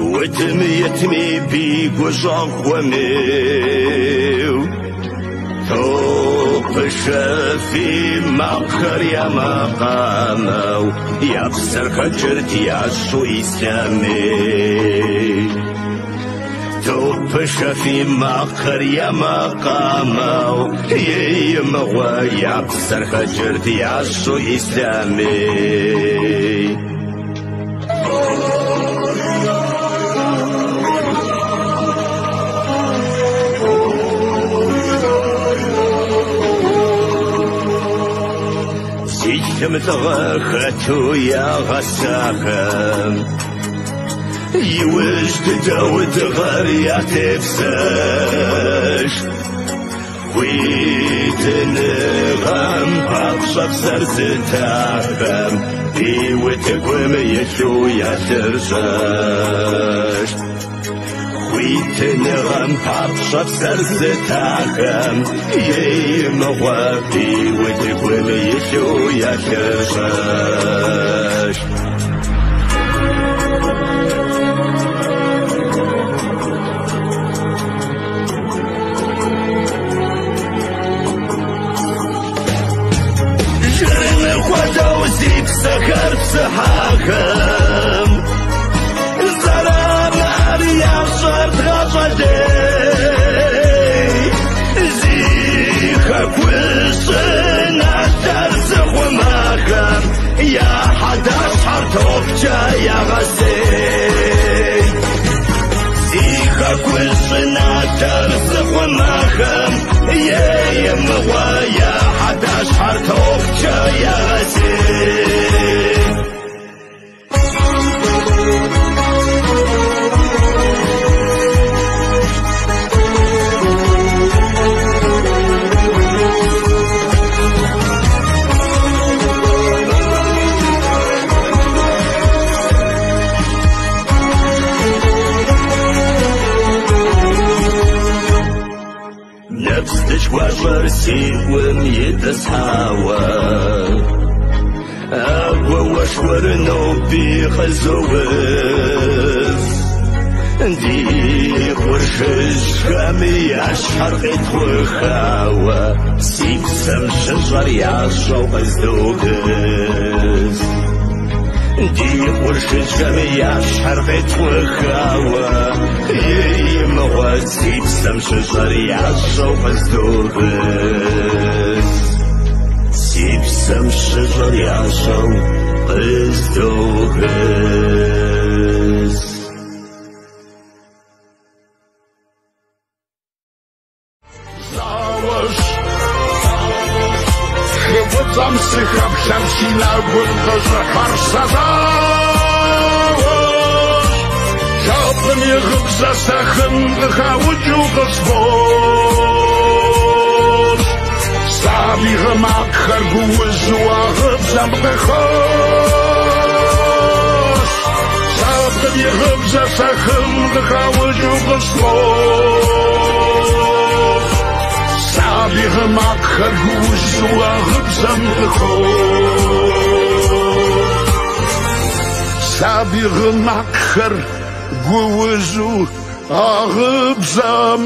وتميتمي بيك وشخوامي توب الشافي مقر يا مقامة يا بسر خجرت يا شو إسلامي توب الشافي مقر يا مقامة يمغى يا بسر خجرت يا شو إسلامي زيكم تغاخاتو يا غساخم يوجد داود غار يا تفساش ويتنغم بابشب سرزتاخم بيوتكم يشو يا ترزاش ويتنغم بابشب سرزتاخم يمغى بيوتكم يشو يا ترزاش سكر بسحاكم زراب درزخوناخم يم ويا حداش حرتوك يا غسيل نفسك وشرسي وميتسحاوى أبو وشور نوبي خزوز دي ورشش خامي أشهر قد وخاوى سيب سم شجر يعشو قزدوكز دي ورشش خامي أشهر قد وخاوى يمغى سيب سم شجر يعشو قزدوكز سيب سم شجر يعشو قزدوكز Tam sycham się na górę, że harsazałoś. Żaby mnie rób zasachem, wychałudził go zwoż. Stawi remak, harguły zła, rybzam wychoś. Żaby mnie rób zasachem, wychałudził go zwoż. Stawi remak, harguły zła, rybzam Sabir makher guwzu arab zam